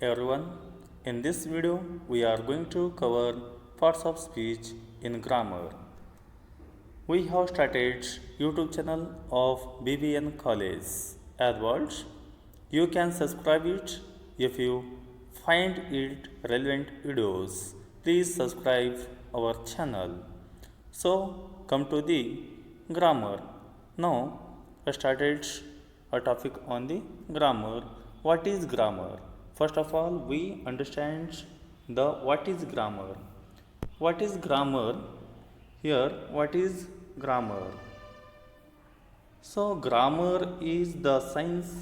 everyone. In this video, we are going to cover parts of speech in grammar. We have started YouTube channel of BBN College AdWords. You can subscribe it if you find it relevant videos. Please subscribe our channel. So come to the grammar. Now I started a topic on the grammar. What is grammar? First of all, we understand the what is grammar. What is grammar? Here, what is grammar? So, grammar is the science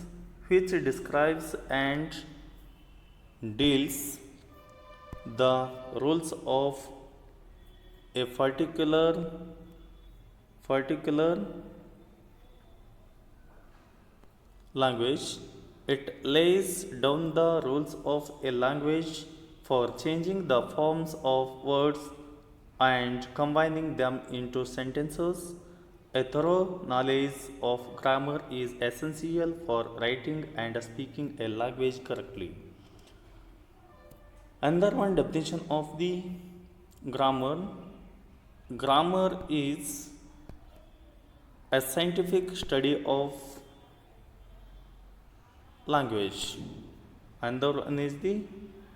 which describes and deals the rules of a particular language. It lays down the rules of a language for changing the forms of words and combining them into sentences. A thorough knowledge of grammar is essential for writing and speaking a language correctly. Another one definition of the grammar is a scientific study of language. Another one is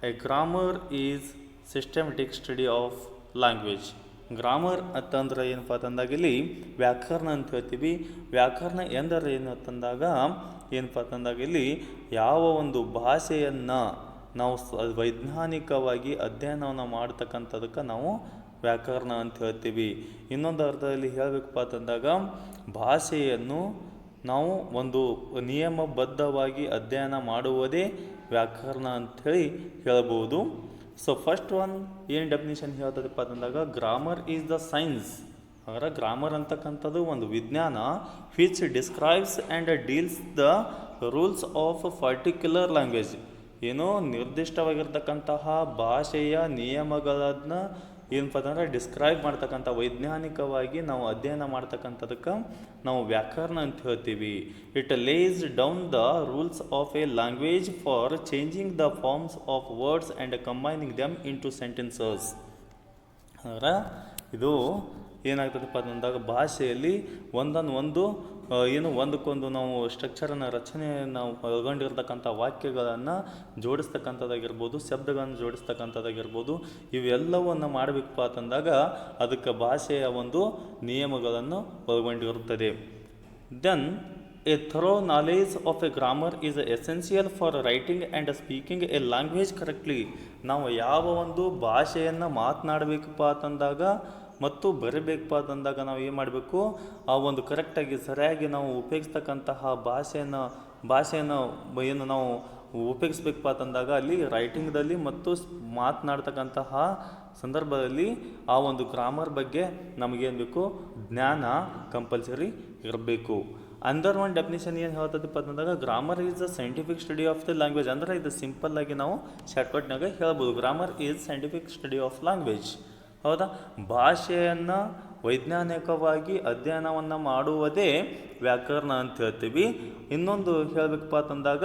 a grammar is systematic study of language. Grammar ಅಂತಂದ್ರೆ ಏನಪ್ಪ ಅಂತಂದಾಗ ಇಲ್ಲಿ ವ್ಯಾಕರಣ ಅಂತ ಹೇಳ್ತೀವಿ. ವ್ಯಾಕರಣ ಎಂದರೆ ಏನು ಅಂತಂದಾಗ ಏನಪ್ಪ ಅಂತಂದಾಗ ಇಲ್ಲಿ ಯಾವ ಒಂದು ಭಾಷೆಯನ್ನು ನಾವು ವೈಜ್ಞಾನಿಕವಾಗಿ ಅಧ್ಯಯನವನ್ನು ಮಾಡ್ತಕ್ಕಂಥದಕ್ಕೆ ನಾವು ವ್ಯಾಕರಣ ಅಂತ ಹೇಳ್ತೀವಿ. ಇನ್ನೊಂದು ಅರ್ಥದಲ್ಲಿ ಹೇಳಬೇಕಪ್ಪ ಅಂತಂದಾಗ ಭಾಷೆಯನ್ನು ನಾವು ಒಂದು ನಿಯಮಬದ್ಧವಾಗಿ ಅಧ್ಯಯನ ಮಾಡುವುದೇ ವ್ಯಾಕರಣ ಅಂಥೇಳಿ ಹೇಳಬಹುದು. ಸೊ ಫಸ್ಟ್ ಒನ್ ಏನು ಡೆಫಿನಿಷನ್ ಹೇಳ್ತದಪ್ಪ ಅಂತಂದಾಗ ಗ್ರಾಮರ್ ಈಸ್ ದ ಸೈನ್ಸ್. ಹಾಗಾದ್ರೆ ಗ್ರಾಮರ್ ಅಂತಕ್ಕಂಥದ್ದು ಒಂದು ವಿಜ್ಞಾನ which describes and deals the rules of particular language. ಏನೋ ನಿರ್ದಿಷ್ಟವಾಗಿರ್ತಕ್ಕಂತಹ ಭಾಷೆಯ ನಿಯಮಗಳನ್ನು ಏನಪ್ಪ ಅಂತಂದ್ರೆ ಡಿಸ್ಕ್ರೈಬ್ ಮಾಡ್ತಕ್ಕಂಥ ವೈಜ್ಞಾನಿಕವಾಗಿ ನಾವು ಅಧ್ಯಯನ ಮಾಡ್ತಕ್ಕಂಥದಕ್ಕೆ ನಾವು ವ್ಯಾಕರಣ ಅಂತ ಹೇಳ್ತೀವಿ. It lays down the rules of a language for changing the forms of words and combining them into sentences. ಅಂದ್ರೆ ಇದು ಏನಾಗ್ತದಪ್ಪ ಅಂತಂದಾಗ ಭಾಷೆಯಲ್ಲಿ ಒಂದೊಂದು ಏನು ಒಂದಕ್ಕೊಂದು ನಾವು ಸ್ಟ್ರಕ್ಚರನ್ನು ರಚನೆ ನಾವು ಒಳಗೊಂಡಿರ್ತಕ್ಕಂಥ ವಾಕ್ಯಗಳನ್ನು ಜೋಡಿಸ್ತಕ್ಕಂಥದ್ದಾಗಿರ್ಬೋದು, ಶಬ್ದಗಳನ್ನು ಜೋಡಿಸ್ತಕ್ಕಂಥದ್ದಾಗಿರ್ಬೋದು, ಇವೆಲ್ಲವನ್ನು ಮಾಡಬೇಕಪ್ಪ ಅಂತಂದಾಗ ಅದಕ್ಕೆ ಭಾಷೆಯ ಒಂದು ನಿಯಮಗಳನ್ನು ಒಳಗೊಂಡಿರುತ್ತದೆ. Then a thorough knowledge of a grammar is essential for writing and speaking a language correctly. ನಾವು ಯಾವ ಒಂದು ಭಾಷೆಯನ್ನು ಮಾತನಾಡಬೇಕಪ್ಪ ಅಂತಂದಾಗ ಮತ್ತು ಬರೀಬೇಕಪ್ಪ ಅಂತಂದಾಗ ನಾವು ಏನು ಮಾಡಬೇಕು, ಆ ಒಂದು ಕರೆಕ್ಟಾಗಿ ಸರಿಯಾಗಿ ನಾವು ಉಪಯೋಗಿಸ್ತಕ್ಕಂತಹ ಭಾಷೆಯನ್ನು ಏನು ನಾವು ಉಪಯೋಗಿಸ್ಬೇಕಪ್ಪ ಅಂತಂದಾಗ ಅಲ್ಲಿ ರೈಟಿಂಗ್ದಲ್ಲಿ ಮತ್ತು ಮಾತನಾಡ್ತಕ್ಕಂತಹ ಸಂದರ್ಭದಲ್ಲಿ ಆ ಒಂದು ಗ್ರಾಮರ್ ಬಗ್ಗೆ ನಮಗೇನು ಬೇಕು, ಜ್ಞಾನ ಕಂಪಲ್ಸರಿ ಇರಬೇಕು. ಅಂದರ್ ಒನ್ ಡೆಫಿನಿಷನ್ ಏನು ಹೇಳ್ತದಪ್ಪ ಅಂತಂದಾಗ grammar is a scientific study of the language. ಅಂದರೆ ಇದು ಸಿಂಪಲ್ಲಾಗಿ ನಾವು ಶಾರ್ಟ್ಕಟ್ನಾಗ ಹೇಳ್ಬೋದು. Grammar is scientific study of language. ಹೌದಾ, ಭಾಷೆಯನ್ನು ವೈಜ್ಞಾನಿಕವಾಗಿ ಅಧ್ಯಯನವನ್ನು ಮಾಡುವುದೇ ವ್ಯಾಕರಣ ಅಂತ ಹೇಳ್ತೀವಿ. ಇನ್ನೊಂದು ಹೇಳಬೇಕಪ್ಪ ಅಂತಂದಾಗ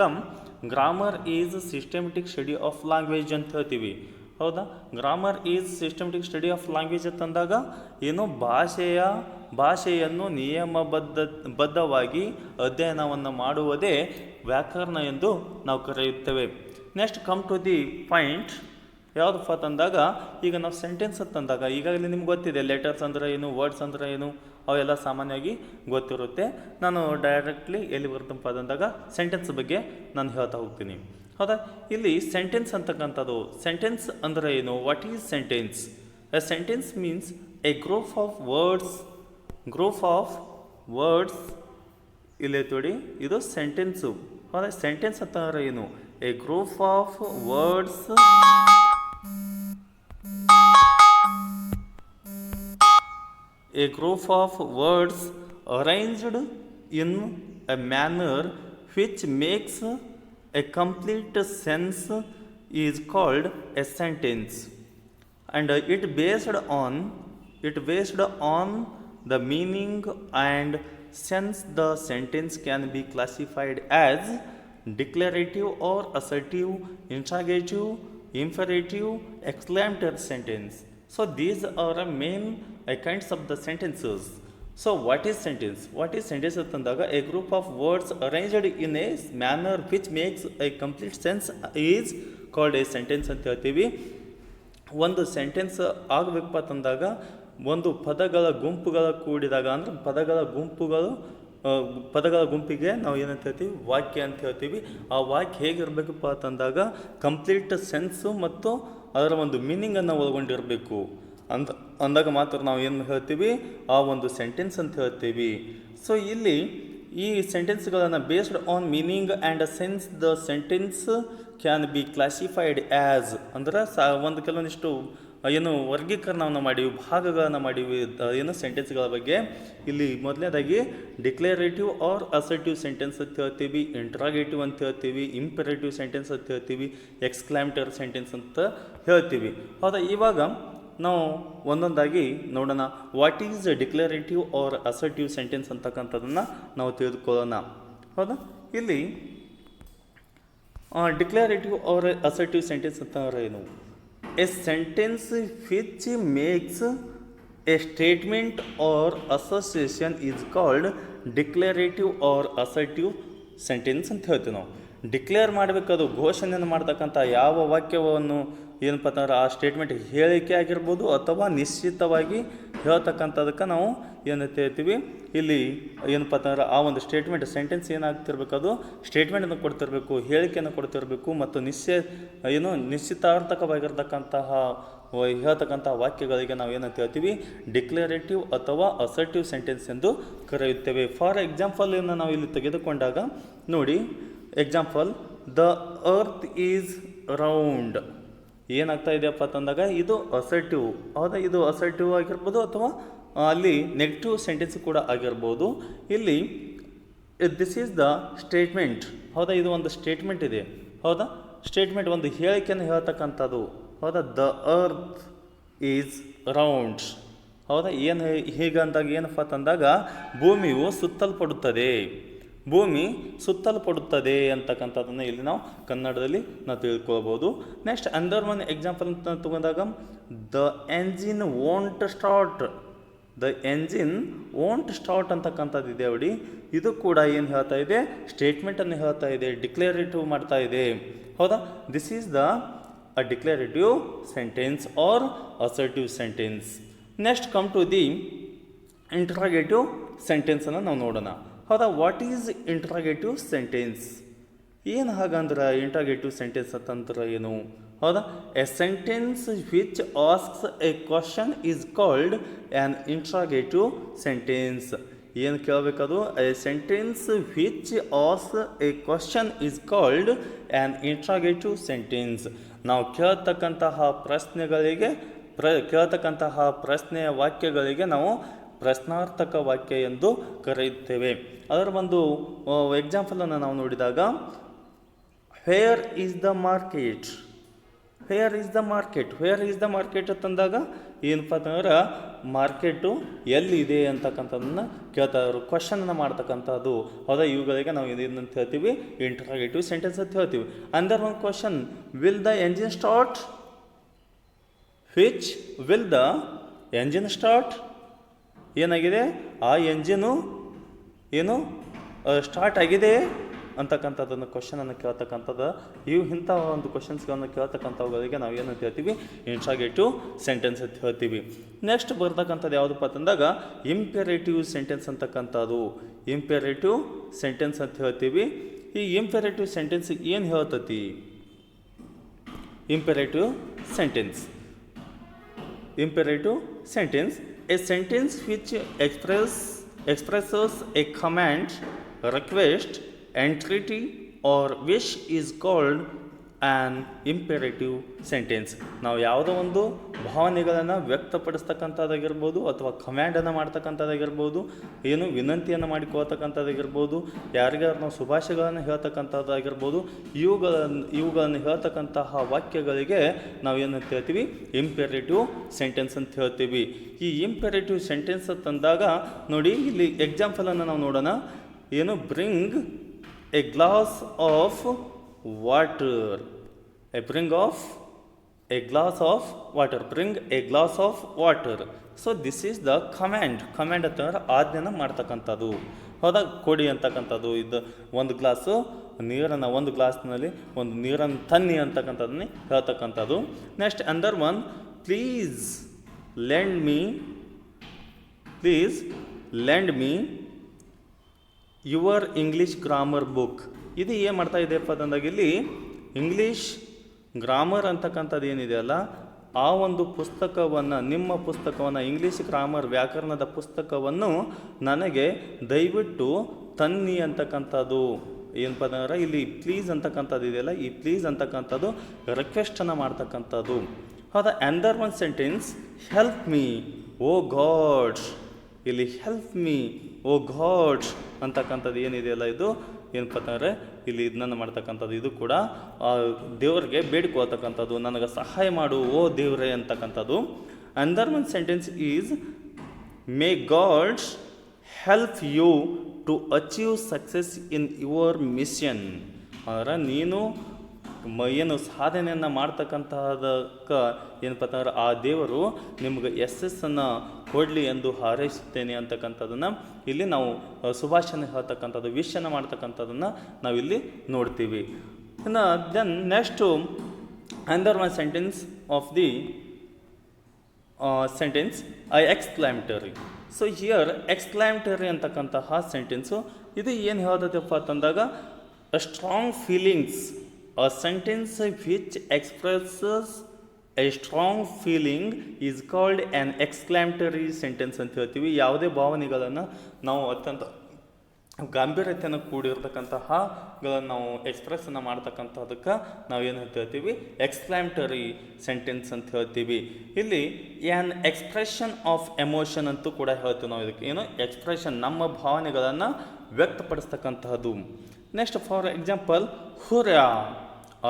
grammar is systematic study of language ಅಂತ ಹೇಳ್ತೀವಿ. ಹೌದಾ, grammar is systematic study of language ಅಂತಂದಾಗ ಏನು ಭಾಷೆಯನ್ನು ನಿಯಮಬದ್ಧವಾಗಿ ಅಧ್ಯಯನವನ್ನು ಮಾಡುವುದೇ ವ್ಯಾಕರಣ ಎಂದು ನಾವು ಕರೆಯುತ್ತೇವೆ. Next come to the point. ಯಾವುದಪ್ಪ ಅಂತಂದಾಗ ಈಗ ನಾವು ಸೆಂಟೆನ್ಸ್ ಅಂತಂದಾಗ ಈಗಾಗಲೇ ನಿಮ್ಗೆ ಗೊತ್ತಿದೆ ಲೆಟರ್ಸ್ ಅಂದರೆ ಏನು, ವರ್ಡ್ಸ್ ಅಂದರೆ ಏನು, ಅವೆಲ್ಲ ಸಾಮಾನ್ಯವಾಗಿ ಗೊತ್ತಿರುತ್ತೆ. ನಾನು ಡೈರೆಕ್ಟ್ಲಿ ಎಲ್ಲಿ ಬರ್ತಪ್ಪ ಅಂತಂದಾಗ ಸೆಂಟೆನ್ಸ್ ಬಗ್ಗೆ ನಾನು ಹೇಳ್ತಾ ಹೋಗ್ತೀನಿ. ಹೌದಾ, ಇಲ್ಲಿ ಸೆಂಟೆನ್ಸ್ ಅಂತಕ್ಕಂಥದ್ದು, ಸೆಂಟೆನ್ಸ್ ಅಂದರೆ ಏನು, what is sentence? A sentence means A group of words ಇಲ್ಲೇ ತೋಡಿ, ಇದು ಸೆಂಟೆನ್ಸು. ಹೌದಾ, ಸೆಂಟೆನ್ಸ್ ಅಂತಂದರೆ ಏನು, A group of words arranged in a manner which makes a complete sense is called a sentence, and it based on the meaning and sense the sentence can be classified as declarative or assertive, interrogative, imperative, exclamatory sentence. So these are the main kinds of the sentences. So what is sentence? What is sentence ಅಂತಂದಾಗ a group of words arranged in a manner which makes a complete sense is called a sentence ಅಂತ ಹೇಳ್ತೀವಿ. ಒಂದು sentence ಆಗಬೇಕಪ್ಪ ಅಂತಂದಾಗ ಒಂದು ಪದಗಳ ಗುಂಪುಗಳ ಕೂಡಿದಾಗ ಅಂದ್ರೆ ಪದಗಳ ಗುಂಪಿಗೆ ನಾವು ಏನಂತ ಹೇಳ್ತೀವಿ, ವಾಕ್ಯ ಅಂತ ಹೇಳ್ತೀವಿ. ಆ ವಾಕ್ಯ ಹೇಗಿರಬೇಕಪ್ಪ ಅಂತಂದಾಗ ಕಂಪ್ಲೀಟ್ ಸೆನ್ಸು ಮತ್ತು ಅದರ ಒಂದು ಮೀನಿಂಗನ್ನು ಒಳಗೊಂಡಿರಬೇಕು ಅಂದಾಗ ಮಾತ್ರ ನಾವು ಏನು ಹೇಳ್ತೀವಿ, ಆ ಒಂದು ಸೆಂಟೆನ್ಸ್ ಅಂತ ಹೇಳ್ತೀವಿ. ಸೊ ಇಲ್ಲಿ ಈ ಸೆಂಟೆನ್ಸ್ಗಳನ್ನು based on meaning and sense the sentence can be classified as ಅಂದ್ರೆ ಒಂದು ಕೆಲವೊಂದಿಷ್ಟು ಏನು ವರ್ಗೀಕರಣವನ್ನು ಮಾಡೀವಿ, ಭಾಗಗಳನ್ನು ಮಾಡೀವಿ ಏನು ಸೆಂಟೆನ್ಸ್ಗಳ ಬಗ್ಗೆ. ಇಲ್ಲಿ ಮೊದಲನೇದಾಗಿ ಡಿಕ್ಲರೇಟಿವ್ ಆರ್ ಅಸರ್ಟಿವ್ ಸೆಂಟೆನ್ಸ್ ಅಂತ ಹೇಳ್ತೀವಿ, ಇಂಟ್ರಾಗೇಟಿವ್ ಅಂತ ಹೇಳ್ತೀವಿ, ಇಂಪರೇಟಿವ್ ಸೆಂಟೆನ್ಸ್ ಅಂತ ಹೇಳ್ತೀವಿ, ಎಕ್ಸ್ಕ್ಲಾಮೇಟರಿ ಸೆಂಟೆನ್ಸ್ ಅಂತ ಹೇಳ್ತೀವಿ. ಹೌದಾ, ಇವಾಗ ನಾವು ಒಂದೊಂದಾಗಿ ನೋಡೋಣ. What is declarative or assertive sentence ಅಂತಕ್ಕಂಥದ್ದನ್ನು ನಾವು ತಿಳಿದುಕೊಳ್ಳೋಣ. ಹೌದಾ, ಇಲ್ಲಿ ಡಿಕ್ಲರೇಟಿವ್ ಆರ್ ಅಸರ್ಟಿವ್ ಸೆಂಟೆನ್ಸ್ ಅಂತಂದ್ರೆ ಏನು? A sentence which makes a statement or association is called declarative or assertive sentence ಅಂತ ಹೇಳ್ತೀವಿ ನಾವು. ಡಿಕ್ಲೇರ್ ಮಾಡಬೇಕದು ಘೋಷಣೆಯನ್ನು ಮಾಡ್ತಕ್ಕಂಥ ಯಾವ ವಾಕ್ಯವನ್ನು ಏನಪ್ಪ ಅಂತಂದ್ರೆ ಆ ಸ್ಟೇಟ್ಮೆಂಟ್ ಹೇಳಿಕೆ ಆಗಿರ್ಬೋದು ಅಥವಾ ನಿಶ್ಚಿತವಾಗಿ ಹೇಳ್ತಕ್ಕಂಥದಕ್ಕೆ ನಾವು ಏನಂತ ಹೇಳ್ತೀವಿ, ಇಲ್ಲಿ ಏನಪ್ಪ ಅಂತಂದ್ರೆ ಆ ಒಂದು ಸ್ಟೇಟ್ಮೆಂಟ್ ಸೆಂಟೆನ್ಸ್ ಏನಾಗ್ತಿರ್ಬೇಕು, ಅದು ಸ್ಟೇಟ್ಮೆಂಟನ್ನು ಕೊಡ್ತಿರಬೇಕು, ಹೇಳಿಕೆಯನ್ನು ಕೊಡ್ತಿರಬೇಕು ಮತ್ತು ನಿಶ್ಚಿತಾರ್ಥಕವಾಗಿರ್ತಕ್ಕಂತಹ ಹೇಳ್ತಕ್ಕಂಥ ವಾಕ್ಯಗಳಿಗೆ ನಾವು ಏನಂತ ಹೇಳ್ತೀವಿ, ಡಿಕ್ಲರೇಟಿವ್ ಅಥವಾ ಅಸರ್ಟಿವ್ ಸೆಂಟೆನ್ಸ್ ಎಂದು ಕರೆಯುತ್ತೇವೆ. ಫಾರ್ ಎಕ್ಸಾಂಪಲ್ ನಾವು ಇಲ್ಲಿ ತೆಗೆದುಕೊಂಡಾಗ ನೋಡಿ, example, the earth is round ಏನಾಗ್ತಾ ಇದೆಯಪ್ಪ ಅಂತಂದಾಗ ಇದು ಅಸರ್ಟಿವ್. ಹೌದಾ, ಇದು ಅಸರ್ಟಿವ್ ಆಗಿರ್ಬೋದು ಅಥವಾ ಅಲ್ಲಿ ನೆಗೆಟಿವ್ ಸೆಂಟೆನ್ಸ್ ಕೂಡ ಆಗಿರ್ಬೋದು. ಇಲ್ಲಿ ದಿಸ್ ಈಸ್ ದ ಸ್ಟೇಟ್ಮೆಂಟ್. ಹೌದಾ, ಇದು ಒಂದು ಸ್ಟೇಟ್ಮೆಂಟ್ ಇದೆ. ಹೌದಾ, ಸ್ಟೇಟ್ಮೆಂಟ್ ಒಂದು ಹೇಳಿಕೆಯನ್ನು ಹೇಳ್ತಕ್ಕಂಥದ್ದು. ಹೌದಾ, ದ ಅರ್ತ್ ಈಸ್ ರೌಂಡ್. ಹೌದಾ, ಏನು ಹೀಗಂದಾಗ ಏನಪ್ಪ ಅಂತಂದಾಗ ಭೂಮಿಯು ಸುತ್ತಲ್ಪಡುತ್ತದೆ, ಭೂಮಿ ಸುತ್ತಲ್ಪಡುತ್ತದೆ ಅಂತಕ್ಕಂಥದ್ದನ್ನು ಇಲ್ಲಿ ನಾವು ಕನ್ನಡದಲ್ಲಿ ನಾವು ತಿಳ್ಕೊಳ್ಬೋದು. ನೆಕ್ಸ್ಟ್ ಅಂದರ್ ಒನ್ ಎಕ್ಸಾಂಪಲ್ ಅಂತ ತಗೊಂಡಾಗ the engine won't start. The engine won't start ಅಂತಕ್ಕಂಥದ್ದು ಇದೆ ನೋಡಿ, ಇದು ಕೂಡ ಏನು ಹೇಳ್ತಾ ಇದೆ, ಸ್ಟೇಟ್ಮೆಂಟನ್ನು ಹೇಳ್ತಾ ಇದೆ, ಡಿಕ್ಲರೇಟಿವ್ ಮಾಡ್ತಾ ಇದೆ. ಹೌದಾ, this is the a declarative sentence or assertive sentence. Next come to the interrogative ಸೆಂಟೆನ್ಸನ್ನು ನಾವು ನೋಡೋಣ. ಹೌದಾ, ವಾಟ್ ಈಸ್ ಇಂಟ್ರಾಗೇಟಿವ್ ಸೆಂಟೆನ್ಸ್? ಏನು ಹಾಗಂದ್ರೆ ಇಂಟ್ರಾಗೇಟಿವ್ ಸೆಂಟೆನ್ಸ್ ಅಂತಂದ್ರೆ ಏನು? ಹೌದಾ, a sentence which asks a question is called an interrogative sentence. ಏನು ಕೇಳಬೇಕದು? A sentence which asks a question is called an interrogative sentence. ನಾವು ಕೇಳ್ತಕ್ಕಂತಹ ಪ್ರಶ್ನೆಯ ವಾಕ್ಯಗಳಿಗೆ ನಾವು ಪ್ರಶ್ನಾರ್ಥಕ ವಾಕ್ಯ ಎಂದು ಕರೆಯುತ್ತೇವೆ. ಅದರ ಒಂದು ಎಕ್ಸಾಂಪಲನ್ನು ನಾವು ನೋಡಿದಾಗ, where is the market. Where is the market. Where is the market ಅಂತಂದಾಗ ಏನಪ್ಪ ಅಂತಂದ್ರೆ ಮಾರ್ಕೆಟು ಎಲ್ಲಿದೆ ಅಂತಕ್ಕಂಥದ್ದನ್ನು ಕೇಳ್ತಾ ಇದ್ರು, ಕ್ವಶನನ್ನು ಮಾಡ್ತಕ್ಕಂಥದ್ದು. ಹೌದಾ, ಇವುಗಳಿಗೆ ನಾವು ಏನಂತ ಹೇಳ್ತೀವಿ, ಇಂಟ್ರಾಗೇಟಿವ್ ಸೆಂಟೆನ್ಸ್ ಅಂತ ಹೇಳ್ತೀವಿ. ಅಂದರ್ one question, will the engine start? Which will the engine start? ಏನಾಗಿದೆ, ಆ ಎಂಜಿನು ಏನು ಸ್ಟಾರ್ಟ್ ಆಗಿದೆ ಅಂತಕ್ಕಂಥದ್ದನ್ನು ಕ್ವಶನನ್ನು ಕೇಳ್ತಕ್ಕಂಥದ್ದು. ಇಂಥ ಒಂದು ಕ್ವಶನ್ಸ್ಗಳನ್ನು ಕೇಳ್ತಕ್ಕಂಥವುಗಳಿಗೆ ನಾವು ಏನಂತ ಹೇಳ್ತೀವಿ, ಇಂಟ್ರಾಗೇಟಿವ್ ಸೆಂಟೆನ್ಸ್ ಅಂತ ಹೇಳ್ತೀವಿ. ನೆಕ್ಸ್ಟ್ ಬರ್ತಕ್ಕಂಥದ್ದು ಯಾವುದಪ್ಪ ಅಂತಂದಾಗ ಇಂಪೆರೇಟಿವ್ ಸೆಂಟೆನ್ಸ್ ಅಂತಕ್ಕಂಥದ್ದು. ಇಂಪೆರೇಟಿವ್ ಸೆಂಟೆನ್ಸ್ ಅಂತ ಹೇಳ್ತೀವಿ. ಈ ಇಂಪೆರೇಟಿವ್ ಸೆಂಟೆನ್ಸ್ ಏನು ಹೇಳ್ತತಿ? Imperative sentence. Imperative sentence, a sentence which expresses a command, request, entreaty or wish is called an imperative sentence. ನಾವು ಯಾವುದೋ ಒಂದು ಭಾವನೆಗಳನ್ನು ವ್ಯಕ್ತಪಡಿಸ್ತಕ್ಕಂಥದ್ದಾಗಿರ್ಬೋದು ಅಥವಾ ಕಮ್ಯಾಂಡನ್ನು ಮಾಡ್ತಕ್ಕಂಥದ್ದಾಗಿರ್ಬೋದು, ಏನು ವಿನಂತಿಯನ್ನು ಮಾಡಿಕೊಳ್ತಕ್ಕಂಥದ್ದಾಗಿರ್ಬೋದು, ಯಾರಿಗಾರು ನಾವು ಶುಭಾಶಯಗಳನ್ನು ಹೇಳ್ತಕ್ಕಂಥದ್ದಾಗಿರ್ಬೋದು, ಇವುಗಳನ್ನು ಹೇಳ್ತಕ್ಕಂತಹ ವಾಕ್ಯಗಳಿಗೆ ನಾವು ಏನಂತ ಹೇಳ್ತೀವಿ, ಇಂಪೆರೇಟಿವ್ ಸೆಂಟೆನ್ಸ್ ಅಂತ ಹೇಳ್ತೀವಿ. ಈ ಇಂಪೆರೇಟಿವ್ ಸೆಂಟೆನ್ಸ್ ತಂದಾಗ ನೋಡಿ, ಇಲ್ಲಿ ಎಕ್ಸಾಂಪಲನ್ನು ನಾವು ನೋಡೋಣ. ಏನು, bring a glass of water. A bring of a glass of water. Bring a glass of water. So this is the command ಅಂತಂದ್ರೆ ಆಜ್ಞೆನ ಮಾಡ್ತಕ್ಕಂಥದ್ದು. ಹೌದಾ, ಕೊಡಿ ಅಂತಕ್ಕಂಥದ್ದು. ಇದು ಒಂದು ಗ್ಲಾಸು ನೀರನ್ನು, ಒಂದು ಗ್ಲಾಸ್ನಲ್ಲಿ ಒಂದು ನೀರನ್ನು ತನ್ನಿ ಅಂತಕ್ಕಂಥದ್ದನ್ನೇ ಹೇಳ್ತಕ್ಕಂಥದ್ದು. ನೆಕ್ಸ್ಟ್ ಅಂದರ್ one, please lend me your English grammar book. ಇದು ಏನು ಮಾಡ್ತಾ ಇದೆಯಪ್ಪ ಅಂತಂದಾಗ ಇಲ್ಲಿ ಇಂಗ್ಲೀಷ್ ಗ್ರಾಮರ್ ಅಂತಕ್ಕಂಥದ್ದು ಏನಿದೆಯಲ್ಲ, ಆ ಒಂದು ಪುಸ್ತಕವನ್ನು, ನಿಮ್ಮ ಪುಸ್ತಕವನ್ನು, ಇಂಗ್ಲೀಷ್ ಗ್ರಾಮರ್ ವ್ಯಾಕರಣದ ಪುಸ್ತಕವನ್ನು ನನಗೆ ದಯವಿಟ್ಟು ತನ್ನಿ ಅಂತಕ್ಕಂಥದ್ದು. ಏನಪ್ಪ ಅಂದ್ರೆ ಇಲ್ಲಿ ಪ್ಲೀಸ್ ಅಂತಕ್ಕಂಥದ್ದು ಇದೆಯಲ್ಲ, ಈ ಪ್ಲೀಸ್ ಅಂತಕ್ಕಂಥದ್ದು ರಿಕ್ವೆಸ್ಟನ್ನು ಮಾಡ್ತಕ್ಕಂಥದ್ದು. ಹೌದಾ, ಅಂದರ್ ಒನ್ ಸೆಂಟೆನ್ಸ್, ಹೆಲ್ಪ್ ಮೀ ಓ ಗಾಡ್. ಇಲ್ಲಿ ಹೆಲ್ಪ್ ಮೀ ಓ ಗಾಡ್ ಅಂತಕ್ಕಂಥದ್ದು ಏನಿದೆಯಲ್ಲ, ಇದು ಏನಪ್ಪ ಅಂತಂದರೆ ಇಲ್ಲಿ ಇದನ್ನು ಮಾಡ್ತಕ್ಕಂಥದ್ದು. ಇದು ಕೂಡ ದೇವರಿಗೆ ಬೇಡಿಕೊಳ್ತಕ್ಕಂಥದ್ದು, ನನಗೆ ಸಹಾಯ ಮಾಡು ಓ ದೇವರೇ ಅಂತಕ್ಕಂಥದ್ದು. ಅಂದರ್ one sentence is, may God help you to achieve success in your mission. ಅಂದರೆ ನೀನು ಏನು ಸಾಧನೆಯನ್ನು ಮಾಡ್ತಕ್ಕಂತಹದಕ್ಕೆ ಏನಪ್ಪ ಅಂತಂದ್ರೆ ಆ ದೇವರು ನಿಮ್ಗೆ ಯಶಸ್ಸನ್ನು ಕೊಡಲಿ ಎಂದು ಹಾರೈಸುತ್ತೇನೆ ಅಂತಕ್ಕಂಥದ್ದನ್ನು ಇಲ್ಲಿ ನಾವು ಶುಭಾಶಯ ಹೇಳ್ತಕ್ಕಂಥದ್ದು, ವಿಶನ್ನು ಮಾಡ್ತಕ್ಕಂಥದ್ದನ್ನು ನಾವಿಲ್ಲಿ ನೋಡ್ತೀವಿ. ಇನ್ನು then next another one sentence of the sentence I exclamatory. So here exclamatory ಅಂತಕ್ಕಂತಹ ಸೆಂಟೆನ್ಸು ಇದು ಏನು ಹೇಳ್ತದಪ್ಪ ಅಂತಂದಾಗ, a strong feelings, a sentence which expresses a strong feeling is called an exclamatory sentence ಅಂತ ಹೇಳ್ತೀವಿ. ಯಾವುದೇ ಭಾವನೆಗಳನ್ನು ನಾವು ಅತ್ಯಂತ ಗಾಂಭೀರ್ಯತೆಯನ್ನು ಕೂಡಿರ್ತಕ್ಕಂತಹಗಳನ್ನು ನಾವು ಎಕ್ಸ್ಪ್ರೆಸ್ಸನ್ನು ಮಾಡ್ತಕ್ಕಂಥದಕ್ಕೆ ನಾವೇನು ಅಂತ ಹೇಳ್ತೀವಿ, ಎಕ್ಸ್ಕ್ಲಾಮೇಟರಿ ಸೆಂಟೆನ್ಸ್ ಅಂತ ಹೇಳ್ತೀವಿ. ಇಲ್ಲಿ ಆ್ಯನ್ ಎಕ್ಸ್ಪ್ರೆಷನ್ ಆಫ್ ಎಮೋಷನ್ ಅಂತೂ ಕೂಡ ಹೇಳ್ತೀವಿ ನಾವು. ಇದಕ್ಕೆ ಏನು ಎಕ್ಸ್ಪ್ರೆಷನ್, ನಮ್ಮ ಭಾವನೆಗಳನ್ನು ವ್ಯಕ್ತಪಡಿಸ್ತಕ್ಕಂತಹದ್ದು. Next for example, hurrah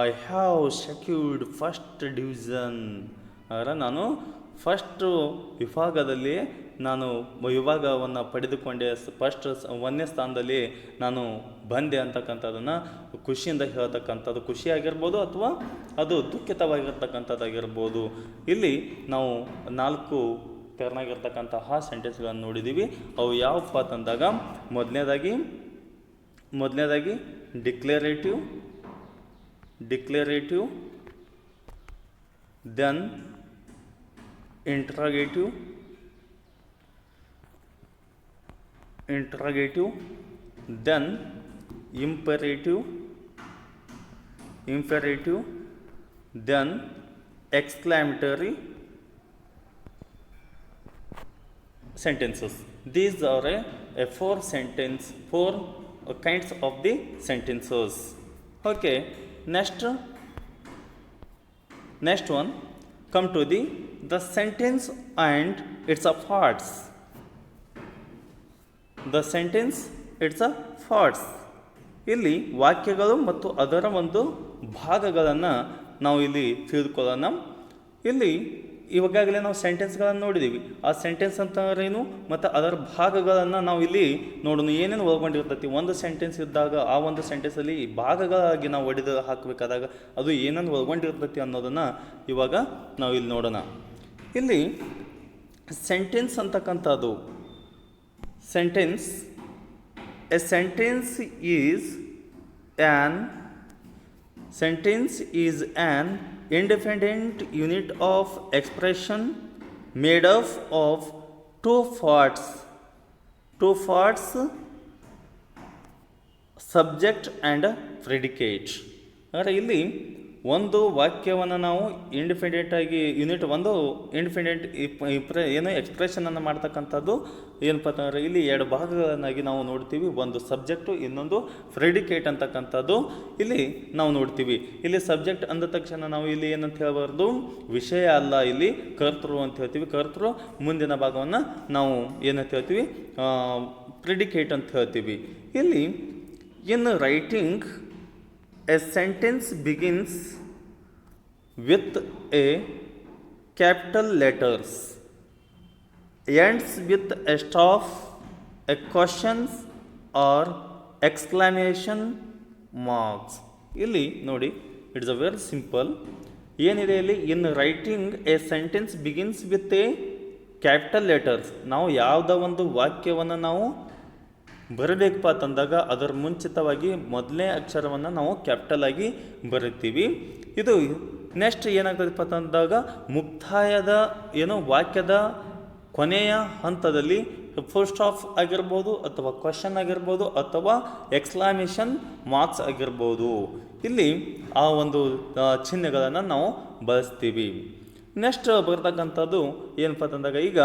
I have secured first division. ಅಂದರೆ ನಾನು ಫಸ್ಟು ವಿಭಾಗದಲ್ಲಿ ನಾನು ವಿಭಾಗವನ್ನು ಪಡೆದುಕೊಂಡೆ, ಫಸ್ಟ್ 1ನೇ ಸ್ಥಾನದಲ್ಲಿ ನಾನು ಬಂದೆ ಅಂತಕ್ಕಂಥದ್ದನ್ನು ಖುಷಿಯಿಂದ ಹೇಳ್ತಕ್ಕಂಥದ್ದು, ಖುಷಿಯಾಗಿರ್ಬೋದು ಅಥವಾ ಅದು ದುಃಖಿತವಾಗಿರ್ತಕ್ಕಂಥದ್ದಾಗಿರ್ಬೋದು. ಇಲ್ಲಿ ನಾವು 4 ತೆರನಾಗಿರ್ತಕ್ಕಂತಹ ಸೆಂಟೆನ್ಸ್ಗಳನ್ನು ನೋಡಿದ್ದೀವಿ. ಅವು ಯಾವಪ್ಪ ಅಂತಂದಾಗ, ಮೊದಲನೇದಾಗಿ declarative, then interrogative, then imperative, then exclamatory sentences. These are a 4 kinds of the sentences. Okay, next one, come to the sentence and its parts. The sentence, its parts. ಇಲ್ಲಿ ವಾಕ್ಯಗಳು ಮತ್ತು ಅದರ ಒಂದು ಭಾಗಗಳನ್ನು ನಾವು ಇಲ್ಲಿ ತಿಳಿದುಕೊಳ್ಳೋಣ. ಇಲ್ಲಿ ಇವಾಗಲೇ ನಾವು ಸೆಂಟೆನ್ಸ್ಗಳನ್ನು ನೋಡಿದ್ದೀವಿ. ಆ ಸೆಂಟೆನ್ಸ್ ಅಂತಂದ್ರೇನು ಮತ್ತು ಅದರ ಭಾಗಗಳನ್ನು ನಾವು ಇಲ್ಲಿ ನೋಡೋಣ, ಏನೇನು ಒಳಗೊಂಡಿರ್ತೈತಿ. ಒಂದು ಸೆಂಟೆನ್ಸ್ ಇದ್ದಾಗ ಆ ಒಂದು ಸೆಂಟೆನ್ಸಲ್ಲಿ ಭಾಗಗಳಾಗಿ ನಾವು ಒಡೆದು ಹಾಕಬೇಕಾದಾಗ ಅದು ಏನೇನು ಒಳಗೊಂಡಿರ್ತೈತಿ ಅನ್ನೋದನ್ನು ಇವಾಗ ನಾವು ಇಲ್ಲಿ ನೋಡೋಣ. ಇಲ್ಲಿ ಸೆಂಟೆನ್ಸ್ ಅಂತಕ್ಕಂಥದ್ದು, A sentence is an independent unit of expression made up of two parts, subject and predicate. ಅಂದರೆ ಇಲ್ಲಿ ಒಂದು ವಾಕ್ಯವನ್ನು ನಾವು ಇಂಡಿಪೆಂಡೆಂಟಾಗಿ ಏನು ಎಕ್ಸ್ಪ್ರೆಷನನ್ನು ಮಾಡ್ತಕ್ಕಂಥದ್ದು ಏನಪ್ಪ ಅಂತಂದರೆ ಇಲ್ಲಿ 2 ಭಾಗಗಳನ್ನಾಗಿ ನಾವು ನೋಡ್ತೀವಿ. ಒಂದು ಸಬ್ಜೆಕ್ಟು, ಇನ್ನೊಂದು ಪ್ರೆಡಿಕೇಟ್ ಅಂತಕ್ಕಂಥದ್ದು ಇಲ್ಲಿ ನಾವು ನೋಡ್ತೀವಿ. ಇಲ್ಲಿ ಸಬ್ಜೆಕ್ಟ್ ಅಂದ ತಕ್ಷಣ ನಾವು ಇಲ್ಲಿ ಏನಂತ ಹೇಳಬಾರ್ದು, ವಿಷಯ ಅಲ್ಲ, ಇಲ್ಲಿ ಕರ್ತೃ ಅಂತ ಹೇಳ್ತೀವಿ. ಕರ್ತೃ ಮುಂದಿನ ಭಾಗವನ್ನು ನಾವು ಏನಂತ ಹೇಳ್ತೀವಿ, ಪ್ರೆಡಿಕೇಟ್ ಅಂತ ಹೇಳ್ತೀವಿ. ಇಲ್ಲಿ in writing a sentence begins with a capital letters, ends with a stop, a question or exclamation marks. ಇಲ್ಲಿ ನೋಡಿ, ಇಟ್ಸ್ ಅ ವೆರಿ ಸಿಂಪಲ್. ಏನಿದೆ ಇಲ್ಲಿ, in writing A sentence begins with A capital letters. ನಾವು ಯಾವುದೋ ಒಂದು ವಾಕ್ಯವನ್ನು ನಾವು ಬರಬೇಕಪ್ಪ ಅಂತಂದಾಗ ಅದರ ಮುಂಚಿತವಾಗಿ ಮೊದಲನೇ ಅಕ್ಷರವನ್ನು ನಾವು ಕ್ಯಾಪಿಟಲ್ ಆಗಿ ಬರಿತೀವಿ. ಇದು ನೆಕ್ಸ್ಟ್ ಏನಾಗ್ತದಪ್ಪ ಅಂತಂದಾಗ ಮುಕ್ತಾಯದ ವಾಕ್ಯದ ಕೊನೆಯ ಹಂತದಲ್ಲಿ ಫುಲ್ ಸ್ಟಾಪ್ ಆಗಿರ್ಬೋದು, ಅಥವಾ ಕ್ವಶನ್ ಆಗಿರ್ಬೋದು, ಅಥವಾ ಎಕ್ಸ್ಕ್ಲಾಮೇಷನ್ ಮಾರ್ಕ್ಸ್ ಆಗಿರ್ಬೋದು. ಇಲ್ಲಿ ಆ ಒಂದು ಚಿಹ್ನೆಗಳನ್ನು ನಾವು ಬಳಸ್ತೀವಿ. ನೆಕ್ಸ್ಟ್ ಬರ್ತಕ್ಕಂಥದ್ದು ಏನಪ್ಪ ಅಂತಂದಾಗ, ಈಗ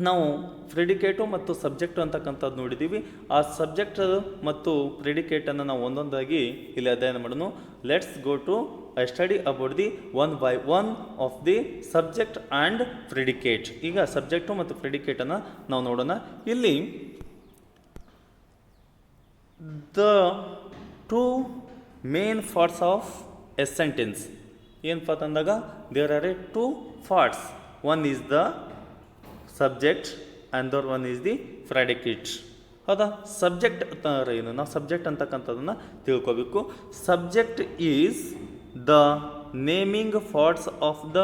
ನಾವು ಪ್ರಿಡಿಕೇಟು ಮತ್ತು ಸಬ್ಜೆಕ್ಟು ಅಂತಕ್ಕಂಥದ್ದು ನೋಡಿದ್ದೀವಿ. ಆ ಸಬ್ಜೆಕ್ಟ್ ಮತ್ತು ಪ್ರಿಡಿಕೇಟನ್ನು ನಾವು ಒಂದೊಂದಾಗಿ ಇಲ್ಲಿ ಅಧ್ಯಯನ ಮಾಡೋಣ. Let's go to I study about the one by one of the subject and predicate. ಈಗ ಸಬ್ಜೆಕ್ಟು ಮತ್ತು ಪ್ರಿಡಿಕೇಟನ್ನು ನಾವು ನೋಡೋಣ. ಇಲ್ಲಿ the two main parts of a sentence ಏನಪ್ಪ ಅಂತಂದಾಗ, there are a two parts. One is the subject and other one is the predicate. ಹೌದಾ? Subject ಅಂತಂದ್ರೆ ಏನು? ನಾವು ಸಬ್ಜೆಕ್ಟ್ ಅಂತಕ್ಕಂಥದ್ದನ್ನು ತಿಳ್ಕೋಬೇಕು. Subject is the naming parts of the